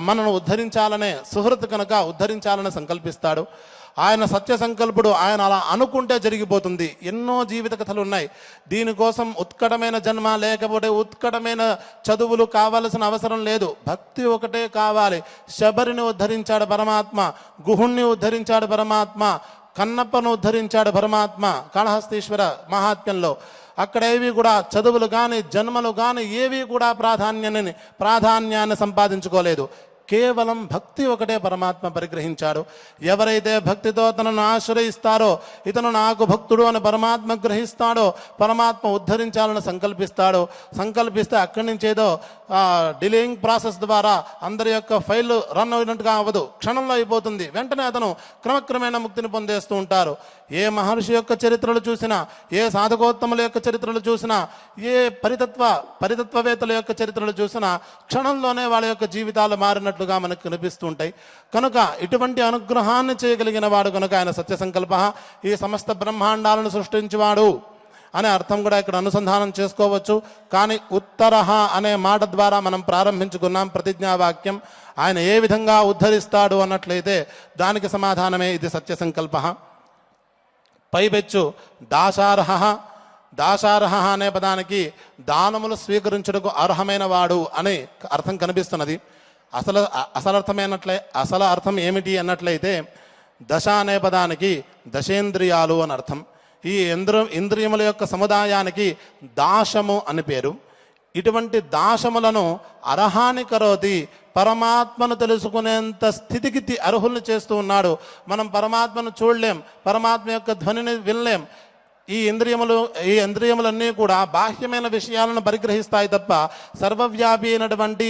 మనను ఉద్ధరించాలనే సుహృత్ కనుక ఉద్ధరించాలని సంకల్పిస్తాడు. ఆయన సత్య సంకల్పుడు. ఆయన అలా అనుకుంటే జరిగిపోతుంది. ఎన్నో జీవిత కథలు ఉన్నాయి. దీనికోసం ఉత్కటమైన జన్మ లేకపోతే ఉత్కటమైన చదువులు కావాల్సిన అవసరం లేదు. భక్తి ఒకటే కావాలి. శబరిని ఉద్ధరించాడు పరమాత్మ, గుహుణ్ణి ఉద్ధరించాడు పరమాత్మ, కన్నప్పను ఉద్ధరించాడు పరమాత్మ కాళహస్తీశ్వర మహాత్మ్యంలో. అక్కడ ఏవి కూడా చదువులు కానీ జన్మలు కానీ ఏవి కూడా ప్రాధాన్యాన్ని సంపాదించుకోలేదు. కేవలం భక్తి ఒకటే పరమాత్మ పరిగ్రహించాడు. ఎవరైతే భక్తితో తనను ఆశ్రయిస్తారో, ఇతను నాకు భక్తుడు అని పరమాత్మ గ్రహిస్తాడో, పరమాత్మ ఉద్ధరించాలని సంకల్పిస్తే అక్కడి నుంచి ఏదో డిలేయింగ్ ప్రాసెస్ ద్వారా అందరి యొక్క ఫైల్ రన్ అయినట్టుగా అవ్వదు, క్షణంలో అయిపోతుంది. వెంటనే అతను క్రమక్రమేణా ముక్తిని పొందేస్తూ ఉంటారు. ఏ మహర్షి యొక్క చరిత్రలు చూసినా, ఏ సాధకోత్తముల యొక్క చరిత్రలు చూసినా, ఏ పరితత్వవేత్తల యొక్క చరిత్రలు చూసినా క్షణంలోనే వాళ్ళ యొక్క జీవితాలు మారినట్లుగా మనకు కనిపిస్తూ ఉంటాయి. కనుక ఇటువంటి అనుగ్రహాన్ని చేయగలిగిన వాడు కనుక ఆయన సత్య సంకల్ప, ఈ సమస్త బ్రహ్మాండాలను సృష్టించేవాడు అనే అర్థం కూడా ఇక్కడ అనుసంధానం చేసుకోవచ్చు. కానీ ఉత్తరహ అనే మాట ద్వారా మనం ప్రారంభించుకున్నాం ప్రతిజ్ఞావాక్యం. ఆయన ఏ విధంగా ఉద్ధరిస్తాడు అన్నట్లయితే దానికి సమాధానమే ఇది సత్య సంకల్ప. పైబెచ్చు దాశార్హ అనే పదానికి దానములు స్వీకరించుటకు అర్హమైన వాడు అనే అర్థం కనిపిస్తున్నది. అసలు అర్థం ఏమిటి అన్నట్లయితే దశ అనే పదానికి దశేంద్రియాలు అని అర్థం. ఈ ఇంద్రియముల యొక్క సముదాయానికి దాశము అని పేరు. ఇటువంటి దాశములను అర్హాని కరోతి, పరమాత్మను తెలుసుకునేంత స్థితికి అర్హుల్ని చేస్తూ ఉన్నాడు. మనం పరమాత్మను చూడలేం, పరమాత్మ యొక్క ధ్వనిని వినలేం. ఈ ఇంద్రియములన్నీ కూడా బాహ్యమైన విషయాలను పరిగ్రహిస్తాయి తప్ప సర్వవ్యాపి అయినటువంటి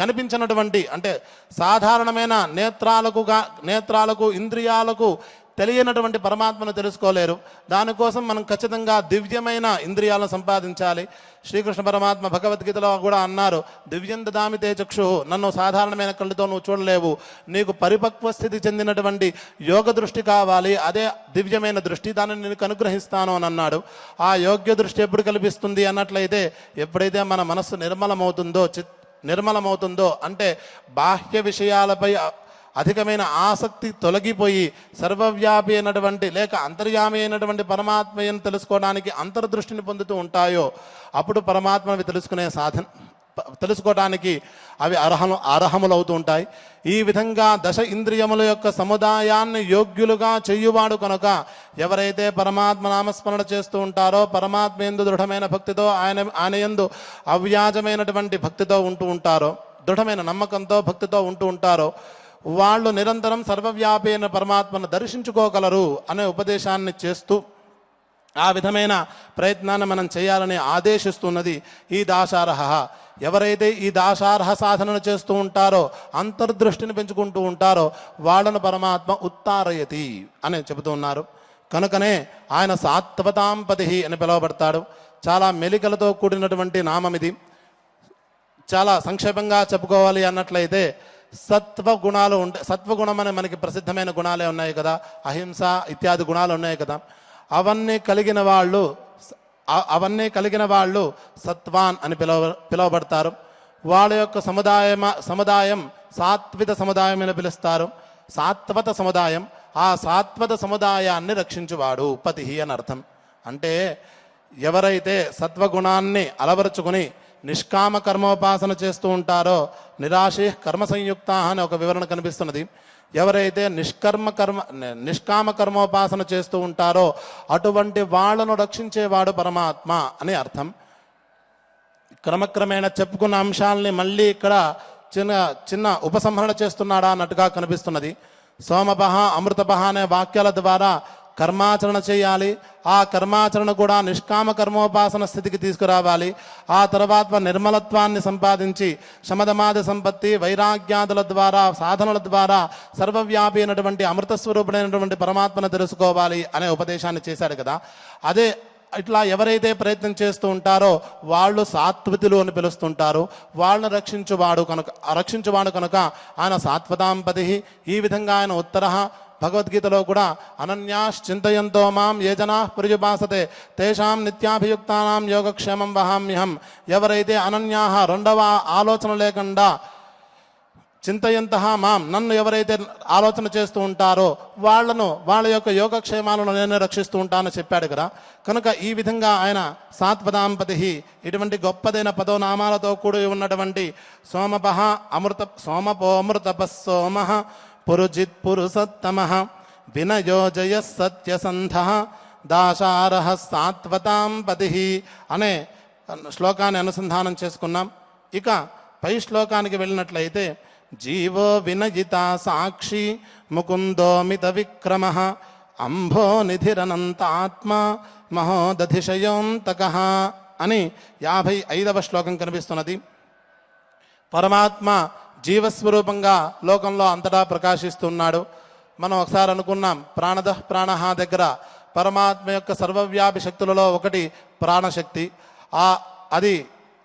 కనిపించినటువంటి, అంటే సాధారణమైన నేత్రాలకు ఇంద్రియాలకు తెలియనటువంటి పరమాత్మను తెలుసుకోలేరు. దానికోసం మనం ఖచ్చితంగా దివ్యమైన ఇంద్రియాలను సంపాదించాలి. శ్రీకృష్ణ పరమాత్మ భగవద్గీతలో కూడా అన్నారు, దివ్యం దదామి తే చక్షు, నన్ను సాధారణమైన కళ్ళతో నువ్వు చూడలేవు, నీకు పరిపక్వ స్థితి చెందినటువంటి యోగ దృష్టి కావాలి, అదే దివ్యమైన దృష్టి, దాన్ని నీకు అనుగ్రహిస్తాను అని అన్నాడు. ఆ యోగ్య దృష్టి ఎప్పుడు కల్పిస్తుంది అన్నట్లయితే ఎప్పుడైతే మన మనస్సు నిర్మలమవుతుందో, అంటే బాహ్య విషయాలపై అధికమైన ఆసక్తి తొలగిపోయి సర్వవ్యాపి అయినటువంటి లేక అంతర్యామి అయినటువంటి పరమాత్మను తెలుసుకోవడానికి అంతర్దృష్టిని పొందుతూ ఉంటాయో అప్పుడు పరమాత్మని తెలుసుకునే తెలుసుకోవడానికి అవి అర్హములు అవుతూ ఉంటాయి. ఈ విధంగా దశ ఇంద్రియముల యొక్క సముదాయాన్ని యోగ్యులుగా చెయ్యువాడు కనుక ఎవరైతే పరమాత్మ నామస్మరణ చేస్తూ ఉంటారో, పరమాత్మ యందు దృఢమైన భక్తితో ఆయన యందు అవ్యాజమైనటువంటి భక్తితో ఉంటూ ఉంటారో, దృఢమైన నమ్మకంతో భక్తితో ఉంటూ ఉంటారో, వాళ్ళు నిరంతరం సర్వవ్యాపి అయిన పరమాత్మను దర్శించుకోగలరు అనే ఉపదేశాన్ని చేస్తూ ఆ విధమైన ప్రయత్నాన్ని మనం చేయాలని ఆదేశిస్తున్నది ఈ దాశార్హ. ఎవరైతే ఈ దాశార్హ సాధనను చేస్తూ ఉంటారో, అంతర్దృష్టిని పెంచుకుంటూ ఉంటారో, వాళ్ళను పరమాత్మ ఉత్తారయతి అని చెబుతూ ఉన్నారు. కనుకనే ఆయన సాత్వతాంపతి అని పిలువబడతాడు. చాలా మెలికలతో కూడినటువంటి నామం ఇది. చాలా సంక్షేపంగా చెప్పుకోవాలి అన్నట్లయితే సత్వగుణాలు సత్వగుణం అనే మనకి ప్రసిద్ధమైన గుణాలే ఉన్నాయి కదా, అహింస ఇత్యాది గుణాలు ఉన్నాయి కదా. అవన్నీ కలిగిన వాళ్ళు సత్వాన్ అని పిలువబడతారు. వాళ్ళ యొక్క సముదాయం సాత్విక సముదాయం అని పిలుస్తారు. సాత్వత సముదాయం, ఆ సాత్వత సముదాయాన్ని రక్షించువాడు పతి అని అర్థం. అంటే ఎవరైతే సత్వగుణాన్ని అలవరుచుకుని నిష్కామ కర్మోపాసన చేస్తూ ఉంటారో, నిరాశీ కర్మ సంయుక్త అని ఒక వివరణ కనిపిస్తున్నది. ఎవరైతే నిష్కామ కర్మోపాసన చేస్తూ ఉంటారో అటువంటి వాళ్ళను రక్షించేవాడు పరమాత్మ అని అర్థం. క్రమక్రమేణా చెప్పుకున్న అంశాలని మళ్ళీ ఇక్కడ చిన్న ఉపసంహరణ చేస్తున్నాడా అన్నట్టుగా కనిపిస్తున్నది. సోమపహ అమృతపహ అనే వాక్యాల ద్వారా కర్మాచరణ చేయాలి. ఆ కర్మాచరణ కూడా నిష్కామ కర్మోపాసన స్థితికి తీసుకురావాలి. ఆ తర్వాత నిర్మలత్వాన్ని సంపాదించి శమదమాది సంపత్తి వైరాగ్యాదుల ద్వారా సాధనల ద్వారా సర్వవ్యాపి అయినటువంటి అమృతస్వరూపుడైనటువంటి పరమాత్మను తెలుసుకోవాలి అనే ఉపదేశాన్ని చేశాడు కదా. అదే ఇట్లా ఎవరైతే ప్రయత్నం చేస్తూ ఉంటారో వాళ్ళు సాత్వితులు అని పిలుస్తుంటారు. వాళ్ళని రక్షించువాడు కనుక ఆయన సాత్వతాంపతి. ఈ విధంగా ఆయన ఉత్తర భగవద్గీతలో కూడా అనన్యాశ్చింతయంతో మాం ఏ జనా పర్యుపాసతే తేషాం నిత్యాభియుక్తానాం యోగక్షేమం వహామ్యహం. ఎవరైతే అనన్యాహ రెండవ ఆలోచన లేకుండా చింతయంత మాం నన్ను ఎవరైతే ఆలోచన చేస్తూ ఉంటారో వాళ్ళ యొక్క యోగక్షేమాలను నేను రక్షిస్తూ ఉంటానని చెప్పాడు కదా. కనుక ఈ విధంగా ఆయన సాత్వతాంపతి ఇటువంటి గొప్పదైన పదోనామాలతో కూడి ఉన్నటువంటి సోమపహ సోమపోమృతప సోమ పురుజిత్ పురుషత్తమ వినయోజయ సత్యసంధ దాశారహ సాత్వతాంపతి అనే శ్లోకాన్ని అనుసంధానం చేసుకున్నాం. ఇక పై శ్లోకానికి వెళ్ళినట్లయితే జీవో వినయిత సాక్షి ముకుందోమిత విక్రమ అంభో నిధిరనంతాత్మ మహోదధిశయోంతక అని 55వ శ్లోకం కనిపిస్తున్నది. పరమాత్మ జీవస్వరూపంగా లోకంలో అంతటా ప్రకాశిస్తున్నాడు. మనం ఒకసారి అనుకున్నాం, ప్రాణః దగ్గర పరమాత్మ యొక్క సర్వవ్యాపి శక్తులలో ఒకటి ప్రాణశక్తి. అది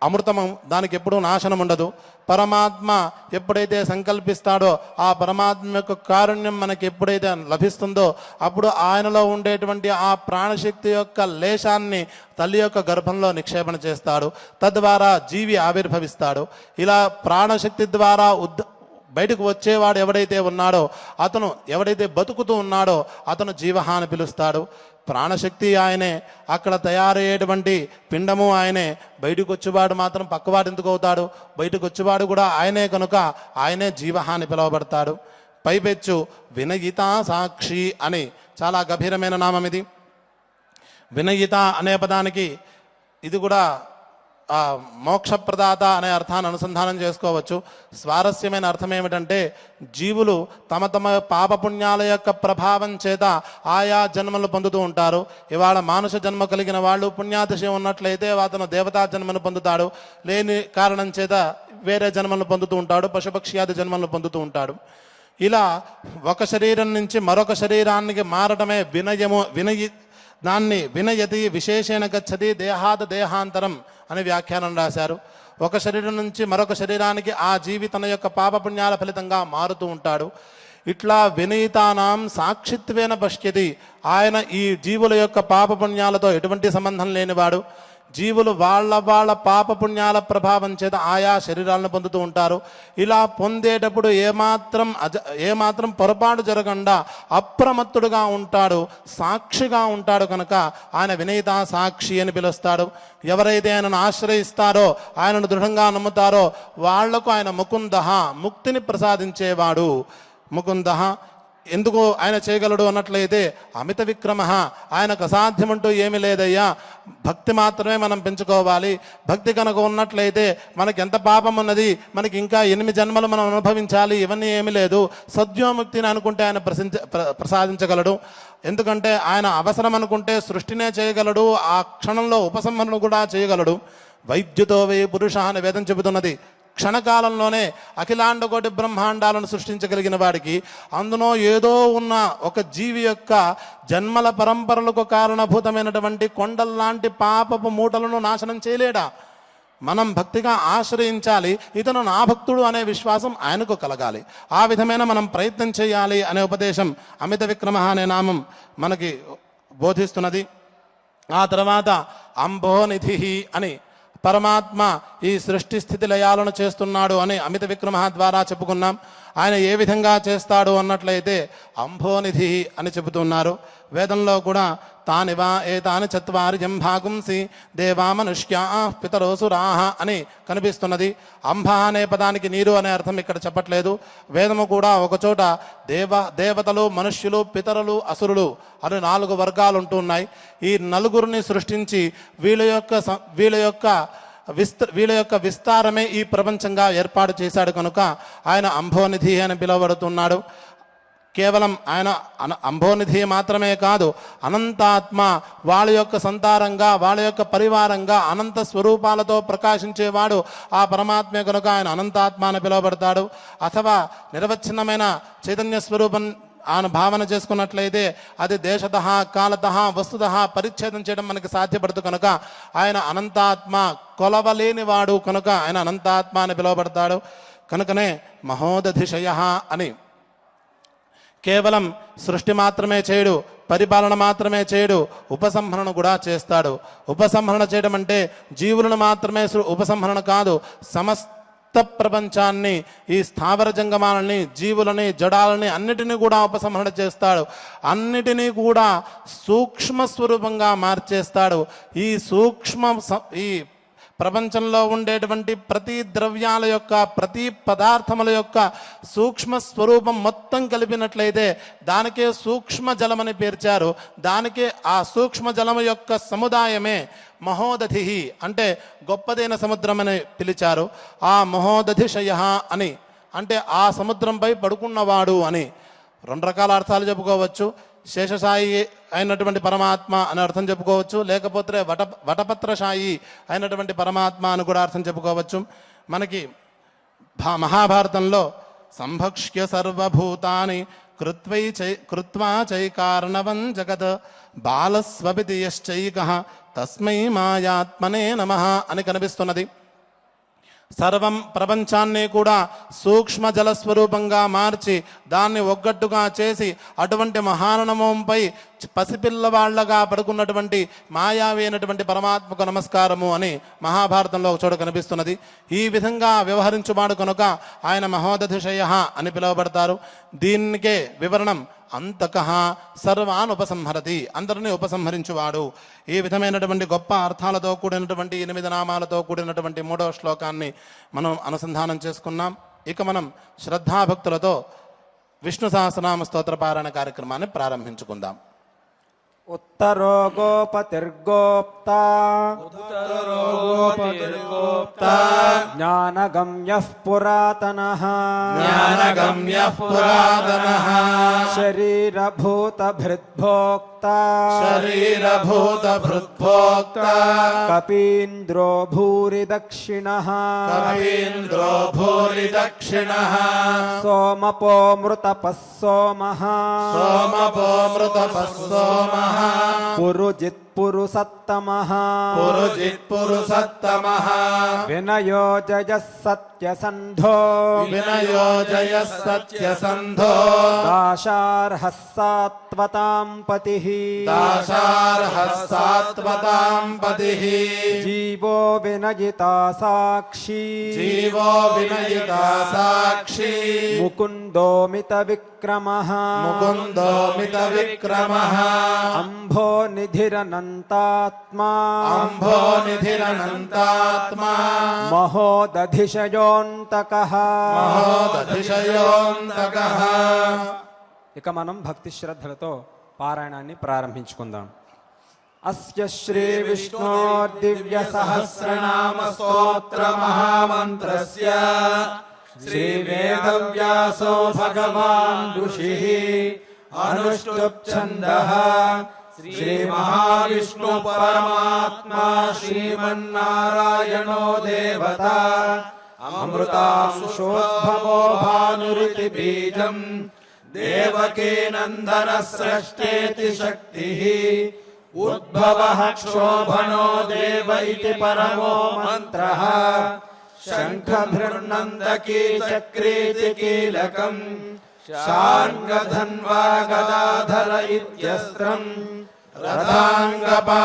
అమృతము, దానికి ఎప్పుడూ నాశనం ఉండదు. పరమాత్మ ఎప్పుడైతే సంకల్పిస్తాడో ఆ పరమాత్మ యొక్క కారుణ్యం మనకి ఎప్పుడైతే లభిస్తుందో అప్పుడు ఆయనలో ఉండేటువంటి ఆ ప్రాణశక్తి యొక్క లేశాన్ని తల్లి యొక్క గర్భంలో నిక్షేపణ చేస్తాడు. తద్వారా జీవి ఆవిర్భవిస్తాడు. ఇలా ప్రాణశక్తి ద్వారా బయటకు వచ్చేవాడు ఎవడైతే ఉన్నాడో ఎవడైతే బతుకుతూ ఉన్నాడో అతను జీవహ అని పిలుస్తాడు. ప్రాణశక్తి ఆయనే, అక్కడ తయారయ్యేటువంటి పిండము ఆయనే. బయటకు వచ్చేవాడు మాత్రం పక్కవాడు ఎందుకు అవుతాడు? బయటకు వచ్చేవాడు కూడా ఆయనే కనుక ఆయనే జీవహ అని పిలువబడతాడు. పైపెచ్చు వినయిత సాక్షి అని చాలా గంభీరమైన నామం ఇది. వినయిత అనే పదానికి ఇది కూడా మోక్షప్రదాత అనే అర్థాన్ని అనుసంధానం చేసుకోవచ్చు. స్వారస్యమైన అర్థం ఏమిటంటే జీవులు తమ పాపపుణ్యాల యొక్క ప్రభావం చేత ఆయా జన్మలు పొందుతూ ఉంటారు. ఇవాళ మానుష జన్మ కలిగిన వాళ్ళు పుణ్యాతిశయం ఉన్నట్లయితే అతను దేవతా జన్మను పొందుతాడు. లేని కారణం చేత వేరే జన్మలను పొందుతూ ఉంటాడు, పశుపక్ష్యాది జన్మలను పొందుతూ ఉంటాడు. ఇలా ఒక శరీరం నుంచి మరొక శరీరానికి మారటమే దాన్ని వినయతి విశేషేణ గచ్చతి దేహాద దేహాంతరం అని వ్యాఖ్యానం రాశారు. ఒక శరీరం నుంచి మరొక శరీరానికి ఆ జీవి తన యొక్క పాపపుణ్యాల ఫలితంగా మారుతూ ఉంటాడు. ఇట్లా వినయితానాం సాక్షిత్వేన పశ్యతి. ఆయన ఈ జీవుల యొక్క పాపపుణ్యాలతో ఎటువంటి సంబంధం లేనివాడు. జీవులు వాళ్ళ పాపపుణ్యాల ప్రభావం చేత ఆయా శరీరాలను పొందుతూ ఉంటారు. ఇలా పొందేటప్పుడు ఏమాత్రం పొరపాటు జరగకుండా అప్రమత్తుడుగా ఉంటాడు, సాక్షిగా ఉంటాడు. కనుక ఆయన వినయిత సాక్షి అని పిలుస్తాడు. ఎవరైతే ఆయనను ఆశ్రయిస్తారో, ఆయనను దృఢంగా నమ్ముతారో వాళ్లకు ఆయన ముకుందః, ముక్తిని ప్రసాదించేవాడు. ముకుందః ఎందుకు ఆయన చేయగలడు అన్నట్లయితే అమిత విక్రమ, ఆయనకు అసాధ్యమంటూ ఏమీ లేదయ్యా. భక్తి మాత్రమే మనం పెంచుకోవాలి. భక్తి కనుక ఉన్నట్లయితే మనకి ఎంత పాపం ఉన్నది, మనకి ఇంకా 8 జన్మలు మనం అనుభవించాలి, ఇవన్నీ ఏమీ లేదు. సద్యోముక్తిని అనుకుంటే ఆయన ప్రసాదించగలడు. ఎందుకంటే ఆయన అవసరం అనుకుంటే సృష్టినే చేయగలడు, ఆ క్షణంలో ఉపసంహరణ కూడా చేయగలడు. వైద్యుతో వే పురుష అని వేదం చెబుతున్నది. క్షణకాలంలోనే అఖిలాండ కోటి బ్రహ్మాండాలను సృష్టించగలిగిన వాడికి అందులో ఏదో ఉన్న ఒక జీవి యొక్క జన్మల పరంపరలకు కారణభూతమైనటువంటి కొండల్లాంటి పాపపు మూటలను నాశనం చేయలేడా? మనం భక్తిగా ఆశ్రయించాలి. ఇతను నా భక్తుడు అనే విశ్వాసం ఆయనకు కలగాలి. ఆ విధమైన మనం ప్రయత్నం చేయాలి అనే ఉపదేశం అమిత విక్రమ అనే నామం మనకి బోధిస్తున్నది. ఆ తర్వాత అంబోనిధి అని పరమాత్మ ఈ సృష్టి స్థితి లయాలను చేస్తున్నాడు అని అమిత విక్రమ ద్వారా చెప్పుకున్నాం. ఆయన ఏ విధంగా చేస్తాడు అన్నట్లయితే అంబోనిధి అని చెబుతున్నారు. వేదంలో కూడా తానివా ఏతాని చత్వారి జంభాగుంసి దేవా మనుష్యా పితరోసురాహ అని కనిపిస్తున్నది. అంబ అనే పదానికి నీరు అనే అర్థం ఇక్కడ చెప్పట్లేదు. వేదము కూడా ఒకచోట దేవతలు, మనుష్యులు, పితరులు, అసురులు అని 4 వర్గాలు ఉంటున్నాయి. ఈ నలుగురిని సృష్టించి వీళ్ళ యొక్క విస్తారమే ఈ ప్రపంచంగా ఏర్పాటు చేశాడు. కనుక ఆయన అంబోనిధి అని పిలువబడుతున్నాడు. కేవలం ఆయన అంబోనిధి మాత్రమే కాదు, అనంతాత్మ, వాళ్ళ యొక్క సంతానంగా, వాళ్ళ యొక్క పరివారంగా అనంత స్వరూపాలతో ప్రకాశించేవాడు ఆ పరమాత్మే. కనుక ఆయన అనంతాత్మ అని పిలువబడతాడు. అథవా నిరవచ్ఛిన్నమైన చైతన్య స్వరూపం ఆయన భావన చేసుకున్నట్లయితే అది దేశత, కాలత, వస్తుత పరిచ్ఛేదం చేయడం మనకి సాధ్యపడదు. కనుక ఆయన అనంతాత్మ, కొలవలేనివాడు. కనుక ఆయన అనంతాత్మ అని పిలువబడతాడు. కనుకనే మహోదధిశయ అని కేవలం సృష్టి మాత్రమే చేయడు, పరిపాలన మాత్రమే చేయడు, ఉపసంహరణ కూడా చేస్తాడు. ఉపసంహరణ చేయడం అంటే జీవులను మాత్రమే ఉపసంహరణ కాదు, సమస్త ప్రపంచాన్ని, ఈ స్థావర జంగమాలని, జీవులని, జడాలని అన్నిటినీ కూడా ఉపసంహరణ చేస్తాడు. అన్నిటినీ కూడా సూక్ష్మ స్వరూపంగా మార్చేస్తాడు. ఈ ప్రపంచంలో ఉండేటువంటి ప్రతి ద్రవ్యాల యొక్క, ప్రతి పదార్థముల యొక్క సూక్ష్మ స్వరూపం మొత్తం కలిపినట్లయితే దానికే సూక్ష్మ జలమని పేర్చారు. దానికే ఆ సూక్ష్మ జలము యొక్క సముదాయమే మహోదధి అంటే గొప్పదైన సముద్రం అని పిలిచారు. ఆ మహోదధిశయ అని అంటే ఆ సముద్రంపై పడుకున్నవాడు అని 2 రకాల అర్థాలు చెప్పుకోవచ్చు. శేషసాయి అయినటువంటి పరమాత్మ అని అర్థం చెప్పుకోవచ్చు, లేకపోతే వటపత్రశాయి అయినటువంటి పరమాత్మ అని కూడా అర్థం చెప్పుకోవచ్చు. మనకి మహాభారతంలో సంభక్ష్య సర్వభూతాని కృత్వా చైకారణవం జగత్ బాలస్వపితి యశ్చైకః తస్మై మాయాత్మనే నమః అని కనిపిస్తున్నది. సర్వం ప్రపంచాన్ని కూడా సూక్ష్మ జలస్వరూపంగా మార్చి దాన్ని ఒగ్గట్టుగా చేసి అటువంటి మహాననమంపై పసిపిల్లవాళ్లగా పడుకున్నటువంటి మాయావి అయినటువంటి పరమాత్మకు నమస్కారము అని మహాభారతంలో ఒక చోట కనిపిస్తున్నది. ఈ విధంగా వ్యవహరించువాడు కనుక ఆయన మహోదధిశయ అని పిలువబడతారు. దీనికే వివరణం అంతకః సర్వాన్ ఉపసంహరతి, అందరినీ ఉపసంహరించువాడు. ఈ విధమైనటువంటి గొప్ప అర్థాలతో కూడినటువంటి 8 నామాలతో కూడినటువంటి 3వ శ్లోకాన్ని మనం అనుసంధానం చేసుకున్నాం. ఇక మనం శ్రద్ధాభక్తులతో విష్ణు సహస్రనామ స్తోత్ర పారాయణ కార్యక్రమాన్ని ప్రారంభించుకుందాం. ఉత్తరో గోపతిర్గోప్తా జ్ఞానగమ్యః పురాతనః శరీరభూతభృద్భోక్తా కపీంద్రో భూరి దక్షిణః సోమపోమృతపః సోమః పురుజిత్ पुरुजित्पुरुषत्तमः पुरुजित्पुरुषत्तमः विनयो जयः सत्यसन्धो विनयो जयः सत्यसन्धो दाशार्हः सात्वतां पतिः दाशार्हः सात्वतां पतिः जीवो विनयिता साक्षी जीवो विनयिता साक्षी मुकुन्दोमितविक्रमः मुकुन्दोमितविक्रमः अम्भो निधिरनन्तात्मा अम्भो निधिरनन्तात्मा మహోదధిశయోంతకః మహోదధిశయోంతకః. ఇక మనం భక్తి శ్రద్ధలతో పారాయణాన్ని ప్రారంభించుకుందాం. అస్య శ్రీ విష్ణోర్దివ్య సహస్రనామ స్తోత్ర మహామంత్రస్య శ్రీ వేదవ్యాసో భగవాన్ ఋషిః అనుష్టుప్ ఛందః శ్రీ మహావిష్ణు పరమాత్మా శ్రీమన్నారాయణో దేవత అమృతాంశోద్భవో భానురితి బీజం దేవకీ నందన స్రష్టేతి శక్తిః ఉద్భవః క్షోభనో దేవ ఇతి పరమో మంత్రః శంఖభృన్నందకీ చక్రీతి కీలకం శార్ంగధన్వా గదాధర ఇత్యస్త్రం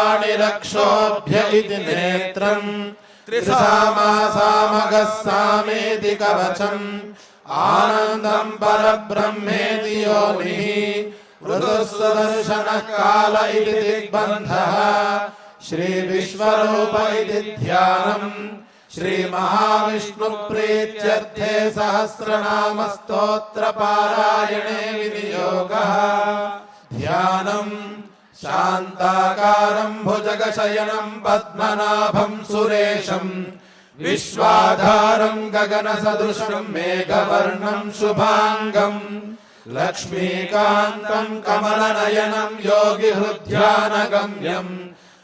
రథాంగపాణిరక్షోభ్య ఇతి నేత్రం త్రిసామాసామగः సామేతి కవచం ఆనందం పరబ్రహ్మేతి యోనిః ఋతుస్సుదర్శనః కాల ఇతి దిగ్బంధః శ్రీ విశ్వరూప ఇతి ధ్యానం శ్రీ మహావిష్ణు ప్రీత్యర్థే సహస్రనామ స్తోత్ర పారాయణే వినియోగః ధ్యానం శాంతాకారం భుజగశయనం పద్మనాభం సురేశం విశ్వాధారం గగన సదృశం మేఘవర్ణం శుభాంగం లక్ష్మీకాంతం కమలనయనం యోగి హృద్యానగమ్యం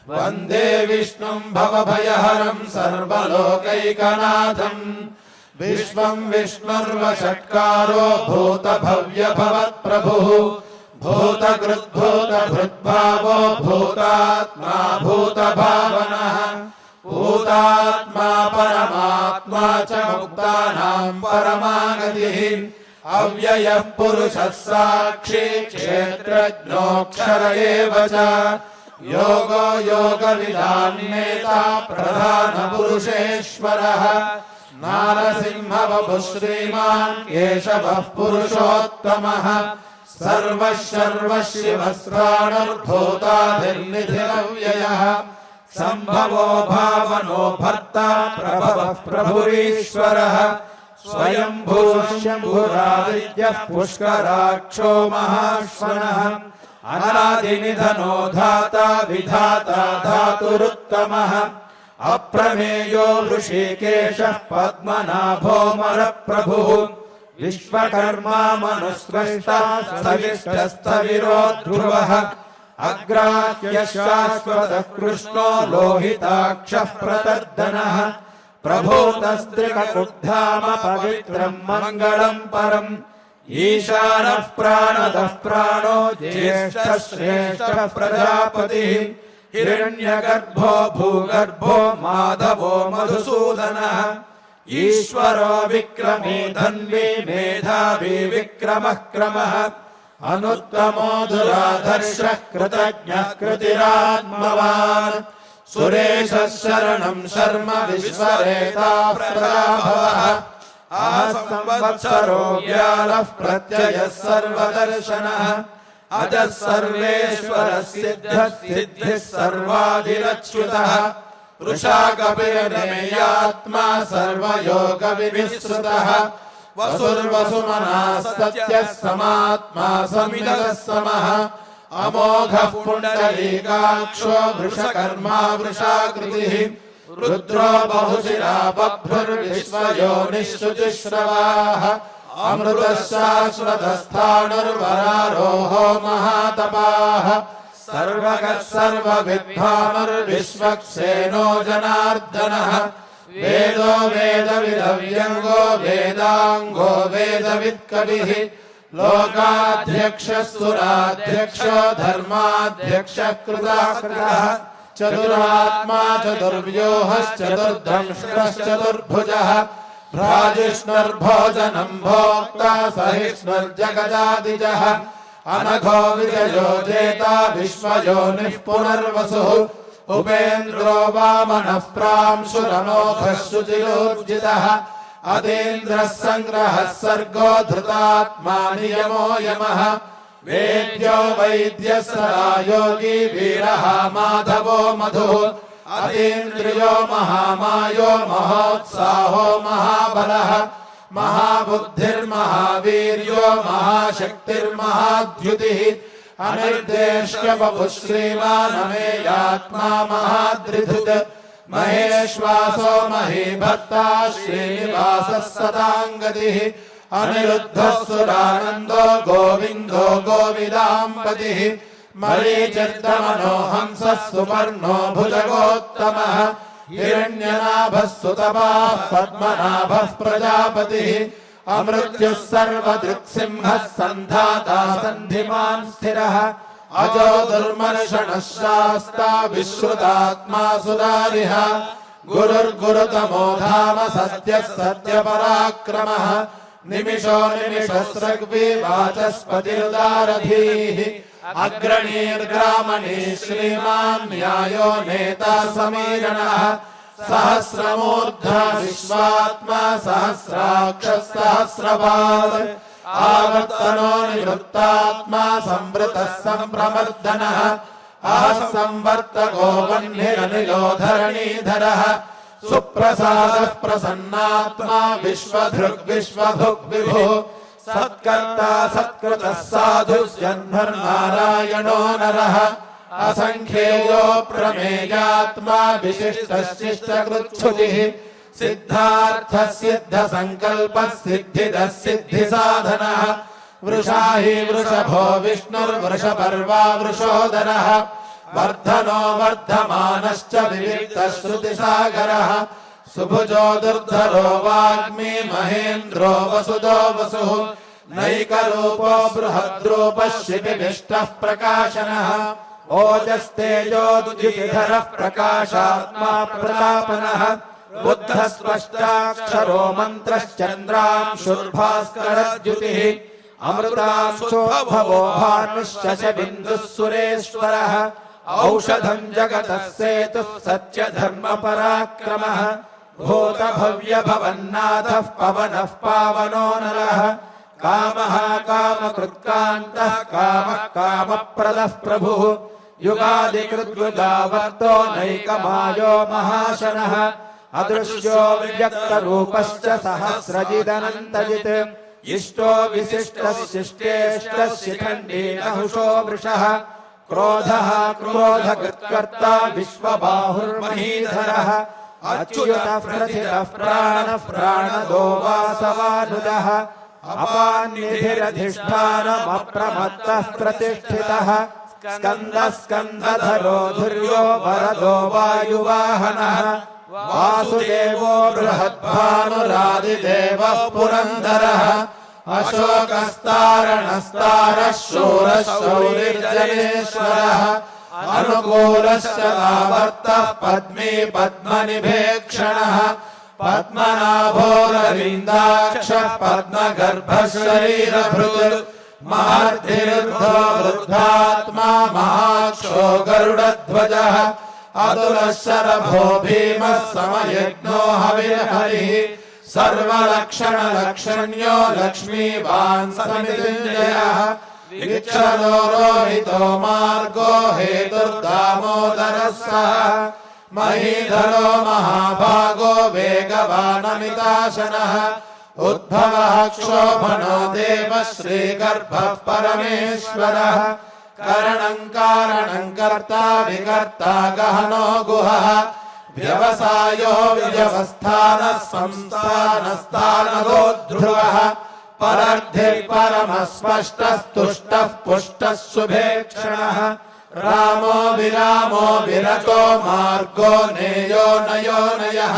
వందే విష్ణుం భవభయహరం సర్వలోకైకనాథం విశ్వం విష్ణుర్వషట్కారో భూతభవ్య భవత్ప్రభుః భూతకృద్భూతభృద్భావో భూతాత్మా భూతభావనః భూతాత్మా పరమాత్మా చ ముక్తానాం పరమాగతిః అవ్యయః పురుషः సాక్షి క్షేత్రజ్ఞోక్షర ఏవ చ యోగో యోగవిదాన్నేతా ప్రధాన పురుషేశ్వరః నారసింహవపు శ్రీమాన్ కేశవః పురుషోత్తమః సర్వః సర్వః శివస్త్రాణుర్భూతాధిర్నిధిరవ్యయః సంభవో భావనో భర్త ప్రభవః ప్రభురీశ్వరః స్వయంభూ శంభురాదిత్యః పుష్కరాక్షో మహాశ్వనః అనాదినిధనో ధాతా విధాతా ధాతురుత్తమః అప్రమేయో హృషీకేశః పద్మనాభోమరప్రభుః విశ్వకర్మా మనుస్రష్టా స్థవిష్టస్థవిరో ధ్రువః అగ్రాహ్య శాశ్వత కృష్ణో లోహితాక్షః ప్రతర్దనః ప్రభూతస్త్రికకుబ్ధామ పవిత్రం మంగళం పరం ఈశానః ప్రాణదః ప్రాణో జ్యేష్ఠः శ్రేష్ఠः ప్రజాపతిः హిరణ్యగర్భో భూగర్భో మాధవో మధుసూదనः ఈశ్వరో విక్రమీ ధన్వీ మేధావీ విక్రమః క్రమః అనుత్తమో దురాధర్షః కృతజ్ఞః కృతిరాత్మవాన్ సురేశः శరణం శర్మ విశ్వరేతా ప్రజాభవః సంవత్సరో వ్యాలః ప్రత్యయः సర్వదర్శనः అజः సర్వేశ్వరः సిద్ధः సిద్ధిः సర్వాధిరచ్యుతः వృషాకపిర్మేయాత్మా సర్వయోగ వివిశ్రుతః వసుర్వసుమనः సత్యः సమాత్మా సమిదः సమः అమోఘః పుండరీకాక్షో వృషకర్మా వృషాకృతిః రుద్రో బహుశిరా బభ్రుర్విశ్వయోనిః శుచిశ్రవాः అమృతः శాశ్వతస్థాణుర్వరారోహో మహాతపాः సర్వగः సర్వవిద్వానుర్విశ్వక్సేనో జనార్దనः వేదో వేదవిదవ్యంగో వేదాంగో వేదవిత్కవిః लोकाध्यक्षः सुराध्यक्षो धर्माध्यक्षः कृताकृतः चतुरात्मा चतुर्व्यूहश्चतुर्दंष्ट्रश्चतुर्भुजः भ्राजिष्णुर्भोजनं भोक्ता सहिष्णुर्जगदादिजः अनघो विजयो जेता विश्वयोनिः पुनर्वसुः उपेन्द्रो वामनः प्रांशुरमोघः शुचिरोर्जितः अतीन्द्रः सङ्ग्रहः सर्गो धृतात्मा नियमो यमः वेद्यो वैद्यः सदा योगी वीरः माधवो मधुः अतीन्द्रियो महामायो महोत्साहो महाबलः महाबुद्धिर्महावीर्यो महाशक्तिर्महाद्युतिः अनिर्देश्य वपुः श्रीमान् अमेयात्मा महाद्रिधृत् महेश्वासो महीभर्ता श्रीनिवासः सदाङ्गतिः अनिरुद्धः सुरानन्दो गोविन्दो गोविदाम्पतिः मरीचिर्दमनो हंसः सुपर्णो भुजगोत्तमः हिरण्यनाभः सुतपाः पद्मनाभः प्रजापतिः अमृत्युः सर्वदृक्सिंहः सन्धाता सन्धिमान् स्थिरः अजो दुर्मर्षणः शास्ता विश्रुतात्मा सुरारिः गुरुर्गुरुतमो धाम सत्यः सत्यपराक्रमः निमिषो निमिषस्रग्वी वाचस्पतिरुदारधीः अग्रणीर्ग्रामणी श्रीमान् न्यायो नेता समीरणः सहस्रमूर्धा विश्वात्मा सहस्राक्षः सहस्रपाद आवर्तनो निवृत्तात्मा संवृतः सम्प्रमर्दनः अहः संवर्तको वह्निरनिलो धरणीधरः सुप्रसादः प्रसन्नात्मा विश्वधृग् विश्वभुग् विभुः सत्कर्ता सत्कृतः साधुर्जन्मर्नारायणो नरः असंख्येयो प्रमेयात्मा विशिष्टः शिष्टकृच्छुतिः सिद्धार्थः सिद्धसङ्कल्पः सिद्धिदः सिद्धिसाधनः वृषाहि वृषभो विष्णुर्वृषपर्वा वृषोदरः वर्धनो वर्धमानश्च विविक्तः श्रुतिसागरः सुभुजो दुर्धरो वाग्मी महेन्द्रो वसुदो वसुः नैकरूपो बृहद्रूपः शिबिविष्टः प्रकाशनः ओजस्तेजोद्युतिधरः प्रकाशात्मा प्रतापनः बुद्धः स्पष्टाक्षरो मन्त्रश्चन्द्रांशुर्भास्करद्युतिः अमृतांशो भवो भानुश्शशबिन्दुः सुरेश्वरः औषधम् जगतः सेतुः सत्यधर्मपराक्रमः भूतभव्यभवन्नाथः पवनः पावनो नरः कामः कामकृत्कान्तः कामः कामप्रदः प्रभुः युगादिकृद्युगावर्तो नैकमायो महाशनः अदृश्यो व्यक्तरूपश्च सहस्रजिदनन्तजित् इष्टो विशिष्टः शिष्टेष्टः शिखण्डी नहुषो वृषः क्रोधः क्रोधकृत्कर्ता विश्वबाहुर्महीधरः अच्युतः प्रथितः प्राणः प्राणदो वासवानुदः अपान्निधिरधिष्ठानमप्रमत्तः प्रतिष्ठितः स्कन्दः स्कन्दधरो धुर्यो वरदो वायुवाहनः वासुदेवो बृहद्भानुरादिदेवः पुरन्दरः अशोकस्तारणस्तारः शूरः शौरिर्जनेश्वरः अनुकूलश्च दावर्तः पद्मी पद्मनिभेक्षणः पद्मनाभोरविन्दाक्षः पद्मगर्भः शरीरभृत् महार्धिर्धो वृद्धात्मा महाक्षो गरुडध्वजः अतुलः शरभो भीमः समयज्ञो हविर्हरिः सर्वलक्षणलक्षण्यो लक्ष्मीवान् समितिञ्जयः विक्षरो रोहितो मार्गो हेतुर्दामोदरः सः महीधरो महाभागो वेगवानमिताशनः उद्भवः क्षोभनो देवः श्रीगर्भः परमेश्वरः करणं कारणं कर्ता विकर्ता गहनो गुहः व्यवसायो व्यवस्थानः संस्थानस्थानगो ध्रुवः परर्धिः परमः स्पष्टः तुष्टः पुष्टः शुभेक्षणः रामो विरामो विरतो मार्गो नेयो नयो नयः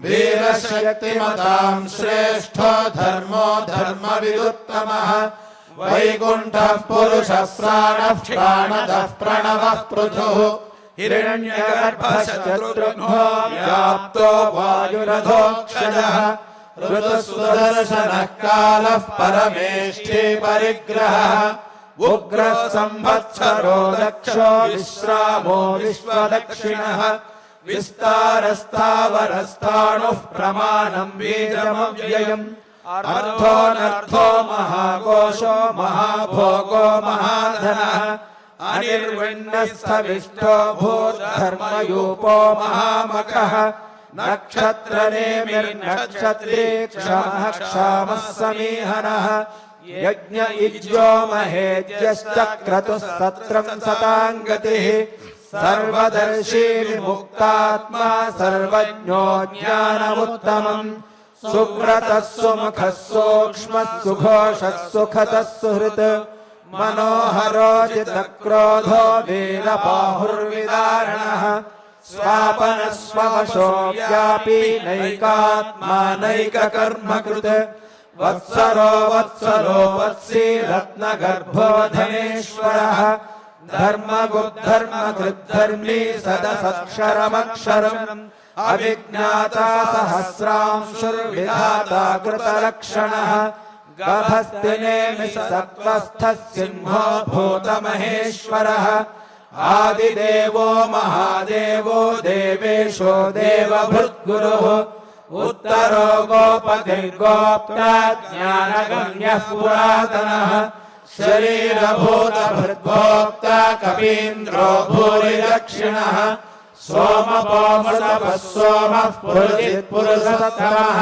वीरशक्तिमतां श्रेष्ठो धर्मो धर्मविदुत्तमः वैकुण्ठः पुरुषः प्राणः प्राणदः प्रणवः पृथुः हिरण्यगर्भः शत्रुघ्नो व्याप्तो वायुरधोक्षजः ऋतुः सुदर्शनः कालः परमेष्ठी परिग्रहः उग्रः संवत्सरो दक्षो विश्रामो विश्वदक्षिणः विस्तारस्तावरस्थाणुः प्रमाणम् बीजमव्ययम् अर्थोऽनर्थो महाकोशो महाभोगो महाधनः अनिर्विण्णस्थविष्टो भूर्धर्मयूपो महामखः नक्षत्रनेमिर्नक्षत्री क्षमः क्षामः समीहनः यज्ञ इज्यो महेज्यश्च क्रतुः सत्रम् सताम् गतिः सर्वदर्शी विमुक्तात्मा सर्वज्ञो ज्ञानमुत्तमम् सुव्रतः सुमुखः सूक्ष्मः सुघोषः सुखतः सुहृत् मनोहरो जितक्रोधो वीरबाहुर्विदारणः स्वापनः स्ववशो व्यापी नैकात्मा नैककर्मकृत् वत्सरो वत्सलो वत्सी रत्नगर्भो धनेश्वरः धर्मगुद्धर्मकृद्धर्मी सदसक्षरमक्षरम् अविज्ञाता सहस्रांशुर्विधाता कृतलक्षणः गभस्तिनेमि सत्त्वस्थः सिंहो भूतमहेश्वरः आदिदेवो महादेवो देवेशो देवभृद्गुरुः उत्तरो गोपतिर्गोप्ता ज्ञानगम्यः पुरातनः शरीरभूतभृद्भोक्ता कपीन्द्रो भूरिदक्षिणः सोमपोमृतपः सोमः पुरुषित्पुरुषोत्तमः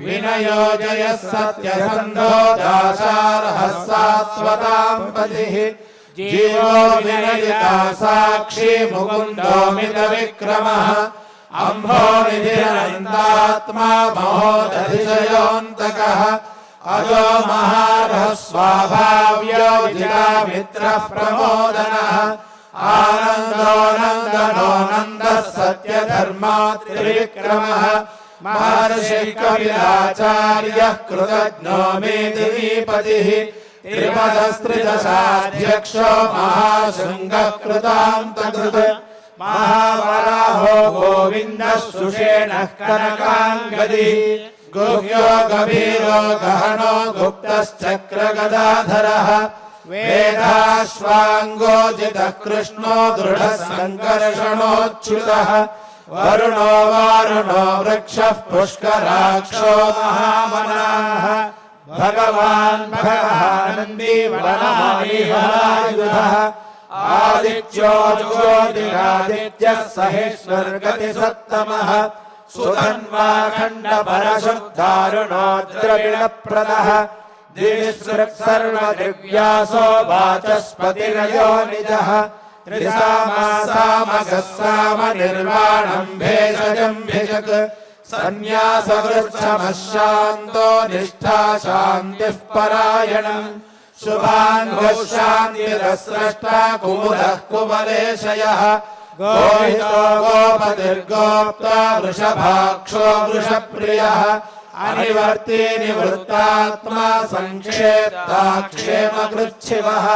विनयोजयः सत्यसन्धो दाशार्हः सात्वताम् पतिः जीवो विनयिता साक्षी मुकुन्दो मितविक्रमः अम्भो निधिरनन्दात्मा महोदधिशयोऽन्तकः अजो महारः स्वाभाव्यो जितामित्रः प्रमोदनः आनन्दो नन्दनो नन्दः सत्यधर्मात्रिविक्रमः महर्षिः कपिलाचार्यः कृतज्ञो मेदिनीपतिः त्रिपदस्त्रिदशाध्यक्षो महाशृङ्गः कृतान्तकृत् महावराहो गोविन्दः सुषेणः कनकाङ्गदिः गुह्यो गभीरो गहनो गुप्तश्चक्रगदाधरः वेदाश्वाङ्गोजितः कृष्णो दृढः सङ्कर्षणोच्युतः वरुणो वारुणो वृक्षः पुष्कराक्षो महामनाः भगवान् भगवानन्दी वनमालिहायुधः आदित्यो ज्योतिरादित्यः सहेश्वर्गतिसत्तमः सुधन्वाखण्डपरशुद्धारुणो द्रविणप्रदः दिविसृक्सर्वदिव्यासो वाचस्पतिरयो निजः त्रिसामासामगः सामनिर्वाणम् भेषजम् भिषक् सन्न्यासवृक्षमः शान्तो निष्ठा शान्तिः परायणम् शुभाङ्गः शान्तिरस्रष्टा कुमुदः कुवलेशयः गोहितो गोपतिर्गोप्ता वृषभाक्षो वृषप्रियः अनिवर्ती निवृत्तात्मा संक्षेप्ता क्षेमकृच्छिवः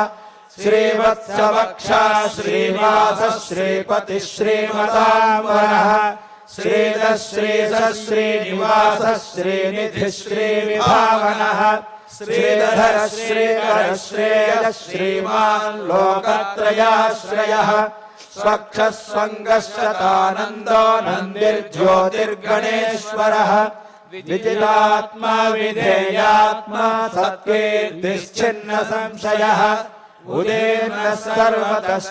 श्रीवत्सवक्षा श्रीवासः श्रीपतिः श्रीमताम्बरः श्रीधः श्रीधः श्रीनिवासः श्रीनिधिः श्रीविभावनः श्रीधरः श्रीकरः श्रेयः श्रीमान् लोकत्रयाश्रयः स्वक्षः स्वङ्गः शतानन्दो नन्दिर्ज्योतिर्गणेश्वरः विजितात्मा विधेयात्मा सत्कीर्तिश्चिन्न संशयः उदीर्णः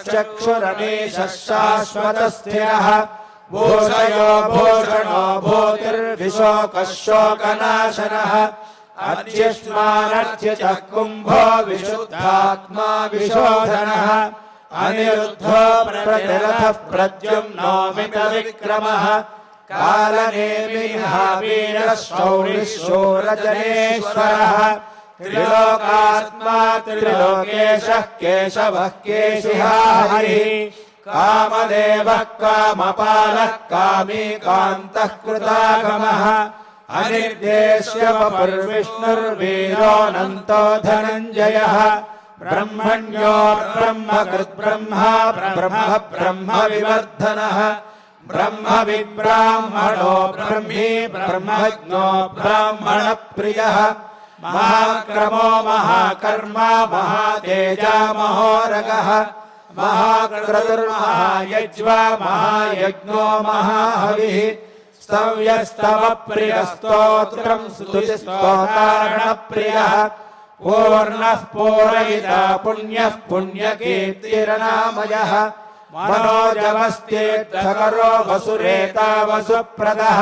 सर्वतश्चक्षुरनीशः शाश्वतस्थिरः भूषयो भूषणो भूतिर्विशोकः शोकनाशनः अर्च्युष्मानर्च्युतः कुम्भो विशुद्धात्मा विशोधनः अनिरुद्धो प्रतिरथः प्रद्युम्नो मितविक्रमः कालनेमिहावीरः शौरिः शूरजनेश्वरः त्रिलोकात्मा त्रिलोकेशः केशवः केशिहारिः कामदेवः कामपालः कामी कान्तः कृतागमः अनिर्देश्य वपुर्विष्णुर्वीरोऽनन्तो धनञ्जयः ब्रह्मण्यो ब्रह्मकृद्ब्रह्मा ब्रह्म ब्रह्म विवर्धनः ब्रह्मविद्ब्राह्मणो ब्रह्मी ब्रह्मज्ञो ब्राह्मणप्रियः महाक्रमो महाकर्मा महातेजा महोरगः महाक्रतुर्महायज्वा महायज्ञो महाहविः स्तव्यस्तव प्रियस्तोत्रम् स्तुतिस्तोतारणप्रियः पूर्णः पूरयिता पुण्यः पुण्यकीर्तिरनामयः मनोजवस्तीर्थकरो वसुरेता वसुप्रदः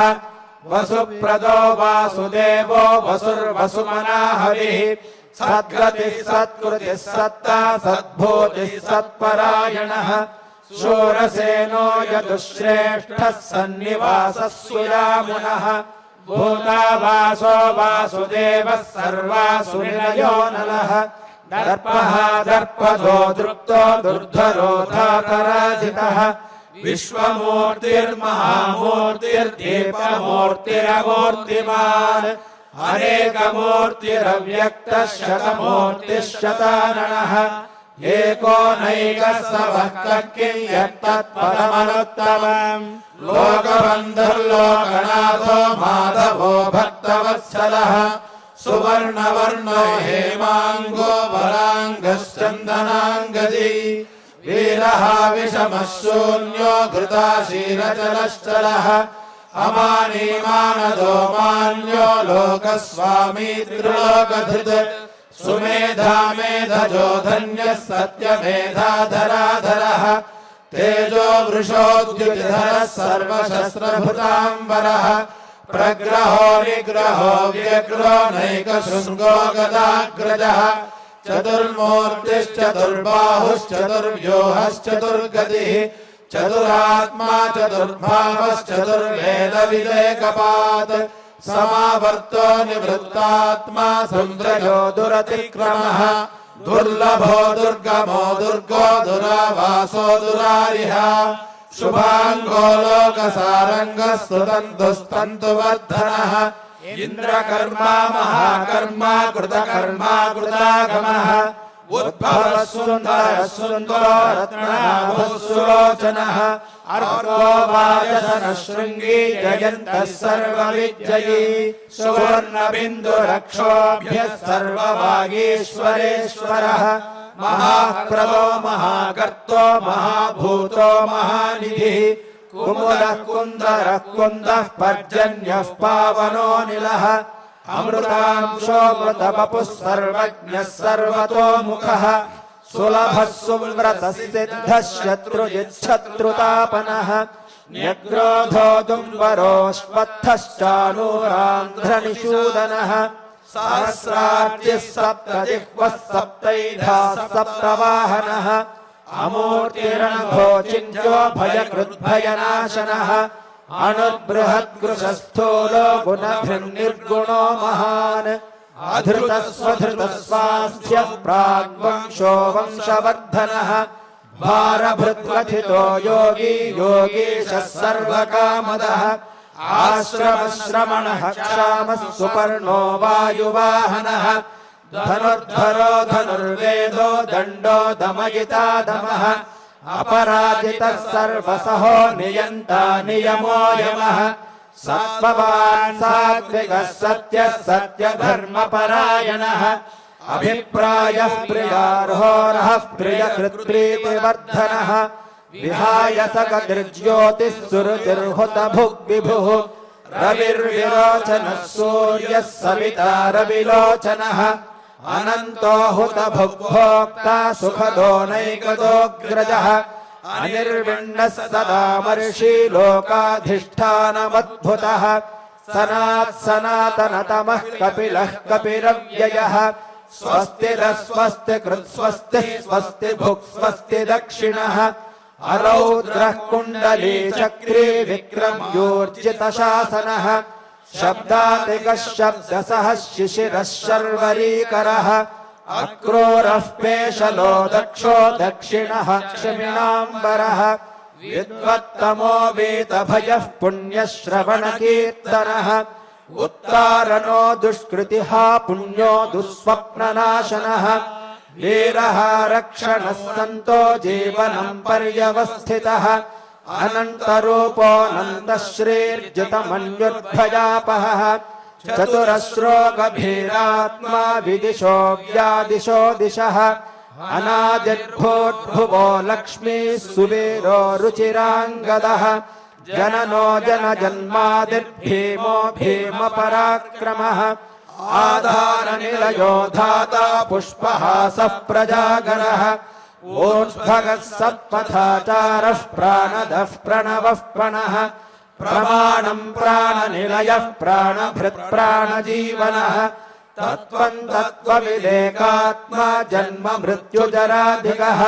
वसुप्रदो वासुदेवो वसुर्वसुमनाहविः सद्गतिः सत्कृतिः सत्ता सद्भूतिः सत्परायणः शूरसेनो यदुश्रेष्ठः सन्निवासः सुयामुनः भूतावासो वासुदेवः सर्वासुनिलयो नलः दर्पः दर्पदो दृप्तो दुर्धरोधापराजितः विश्वमूर्तिर्महामूर्तिर्दीपमूर्तिरमूर्तिमान् अनेकमूर्तिरव्यक्तः शतमूर्तिः शताननः एको नैकः सवः किं यत्तत्पदमनुत्तमम् लोकबन्धुर्लोकनाथो माधवो भक्तवत्सलः सुवर्णवर्णो हेमाङ्गो वराङ्गश्चन्दनाङ्गदी वीरः विषमः शून्यो घृताशीलचलश्चलः अमानीमानदो मान्यो लोकस्वामी त्रिलोकधृत् सुमेधा मेधजो धन्यः सत्यमेधाधराधरः तेजो वृषोद्युतिधरः सर्वशस्त्रभृताम्बरः प्रग्रहो निग्रहो व्यग्रो नैकशृङ्गो गदाग्रजः चतुर्मूर्तिश्चतुर्बाहुश्चतुर्व्यूहश्चतुर्गतिः चतुरात्मा चतुर्भावश्चतुर्वेदविवेकपात् समावर्तो निवृत्तात्मा समुद्रयो दुरतिक्रमः दुर्लभो दुर्गमो दुर्गो दुरावासो दुरारिः शुभाङ्गो लोकसारङ्गः स्तुतन्तुस्तन्तुवर्धनः इन्द्रकर्मा महाकर्मा कृतकर्मा कृतागमः उद्भवः सुन्दरः सुन्दरो रत्नाभः सुलोचनः अर्को वाजसनः शृङ्गी जयन्तः सर्वविजयी सुवर्णबिन्दुरक्षोभ्यः सर्ववागीश्वरेश्वरः महाक्रदो महागर्तो महाभूतो महानिधिः कुमुदः कुन्दरः कुन्दः पर्जन्यः पावनोऽनिलः अमृतांशो मृतवपुः सर्वज्ञः सर्वतोमुखः सुलभः सुव्रतः सिद्धः शत्रुजिच्छत्रुतापनः न्यग्रोधो दुम्बरोऽश्वत्थश्चानूरान्ध्रनिषूदनः सहस्रार्चिः सप्तजिह्वः सप्तैधा सप्तवाहनः अमूर्तिरणभो चिन्त्यो भयकृद्भयनाशनः अणुर्बृहद्गृशस्थूलो गुणभिर्निर्गुणो महान् अधृतस्वधृतस्वास्थ्यः प्राग्वंशो वंशवर्धनः भारभृद्वथितो योगी योगीशः सर्वकामदः आश्रमश्रमणः क्षामः सुपर्णो वायुवाहनः धनुर्धरो धनुर्वेदो दण्डो दमयिता दमः अपराजितः सर्वसहो नियन्ता नियमो यमः सत्त्ववान् सात्विकः सत्यः सत्यधर्मपरायणः अभिप्रायः प्रियार्होरः प्रियकृत्प्रीतिवर्धनः विहाय सकदृज्योतिः सुरुचिर्हुतभुग्विभुः रविर्विरोचनः सूर्यः सविता रविलोचनः अनन्तो हुतभुग्भोक्ता सुखदो नैकदोऽग्रजः अनिर्विण्णः सदा मर्षि लोकाधिष्ठानमद्भुतः सनात्सनातनतमः कपिलः कपिरव्ययः स्वस्तिरः स्वस्ति कृत्स्वस्तिः स्वस्ति भुक् स्वस्ति दक्षिणः अरौद्रः कुण्डली चक्री विक्रम्यूर्जितशासनः शब्दातिकः शब्दसः शिशिरः शर्वरीकरः अक्रूरः पेशलो दक्षो दक्षिणः क्षमिणाम्बरः विद्वत्तमो वीतभयः पुण्यश्रवणकीर्तनः उत्तारणो दुष्कृतिः पुण्यो दुःस्वप्ननाशनः वीरः रक्षणः सन्तो जीवनं पर्यवस्थितः अनन्तरूपोऽनन्तश्रीर्जितमन्युर्भयापहः चतुरस्रो गभीरात्मा विदिशो व्यादिशो दिशः अनादिर्भूद्भुवो लक्ष्मीः सुवीरो रुचिराङ्गदः जननो जनजन्मादिर्भीमो भीमपराक्रमः आधारनिलयो धाता पुष्पहासः प्रजागरः ऊर्ध्वगः सत्पथाचारः प्राणदः प्रणवः प्रणः प्रमाणं प्राणनिलयः प्राणभृत् प्राणजीवनः तत्त्वं तत्त्वविदेकात्मा जन्म मृत्युजराधिकः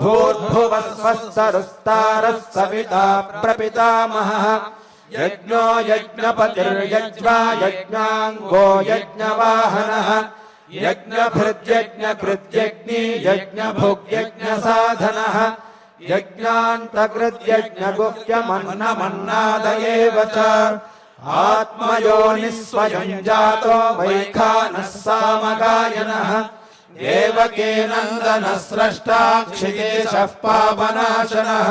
भूर्भुवः स्वस्सरुस्तारः सविता प्रपितामहः यज्ञो यज्ञपतिर्यज्ञा यज्ञाङ्गो यज्ञवाहनः यज्ञभृद्यज्ञकृद्यज्ञी यज्ञभुग्यज्ञसाधनः यज्ञान्तकृद्यज्ञगुह्यमन्नमन्नाद एव च आत्मयोनिः स्वयं जातो वैखानः सामगायनः देवकीनन्दनः स्रष्टा क्षितेशः पापनाशनः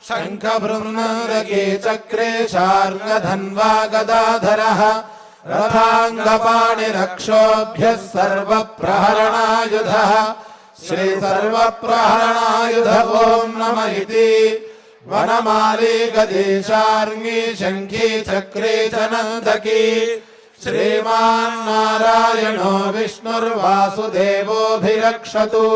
शङ्खभृङ्गके चक्रे शार्ङ्गधन्वा गदाधरः रथाङ्गपाणिरक्षोभ्यः सर्वप्रहरणायुधः श्रीसर्वप्रहरणायुध ॐ नमः इति वनमाली गदेशार्ङ्गी शङ्खी चक्रे च नन्दकी श्रीमान्नारायणो विष्णुर्वासुदेवोऽभिरक्षतु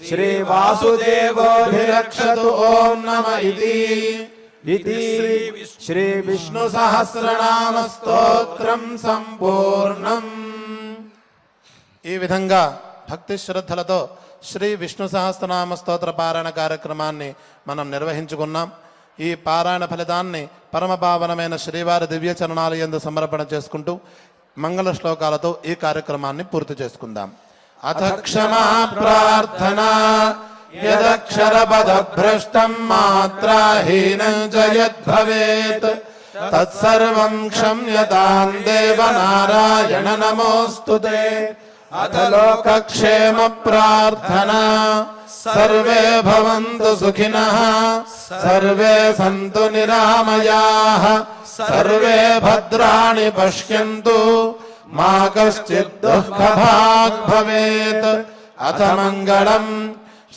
श्रीवासुदेवोऽभिरक्षतु ॐ नमः इति श्रीविष्णुसहस्रनामस्तोत्रं सम्पूर्णम्। ఈ విధంగా భక్తి శ్రద్ధలతో శ్రీ విష్ణు సహస్రనామ స్తోత్ర పారాయణ కార్యక్రమాన్ని మనం నిర్వహించుకున్నాం. ఈ పారాయణ ఫలితాన్ని పరమపావనమైన శ్రీవారి దివ్య చరణాలు యందు సమర్పణ చేసుకుంటూ మంగళ శ్లోకాలతో ఈ కార్యక్రమాన్ని పూర్తి చేసుకుందాం. అథ క్షమా ప్రార్థనా యదక్షరపదభ్రష్టం మాత్రాహీనం చ యద్భవేత్ తత్సర్వం క్షమ్యతాం దేవ నారాయణ నమోస్తుతే. అథ లోకక్షేమ ప్రార్థనా సర్వే భవంతు సుఖినః సర్వే సంతు నిరామయాః సర్వే భద్రాణి పశ్యంతు మా కశ్చిద్ దుఃఖభాగ్ భవేత్. అథ మంగళం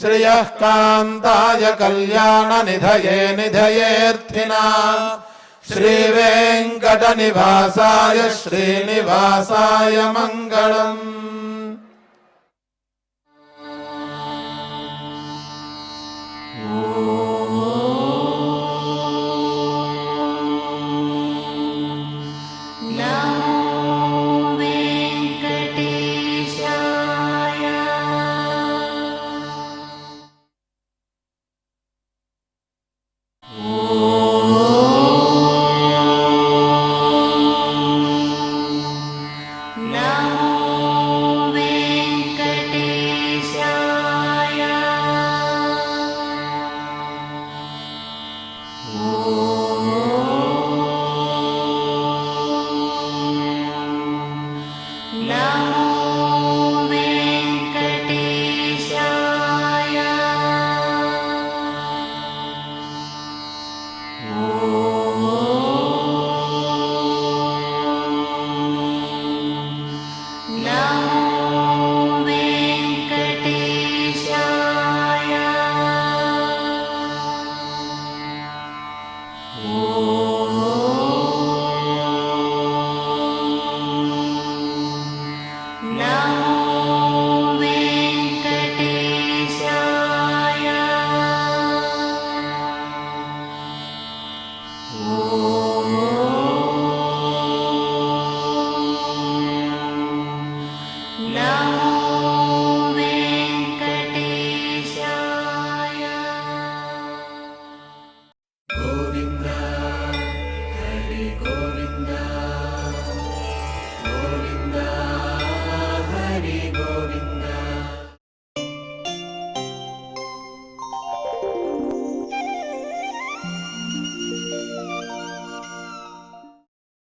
శ్రియః కాంతాయ కళ్యాణ నిధయే నిధయేర్థినాం శ్రీవేంకటనివాసాయ శ్రీనివాసాయ మంగళం. Oh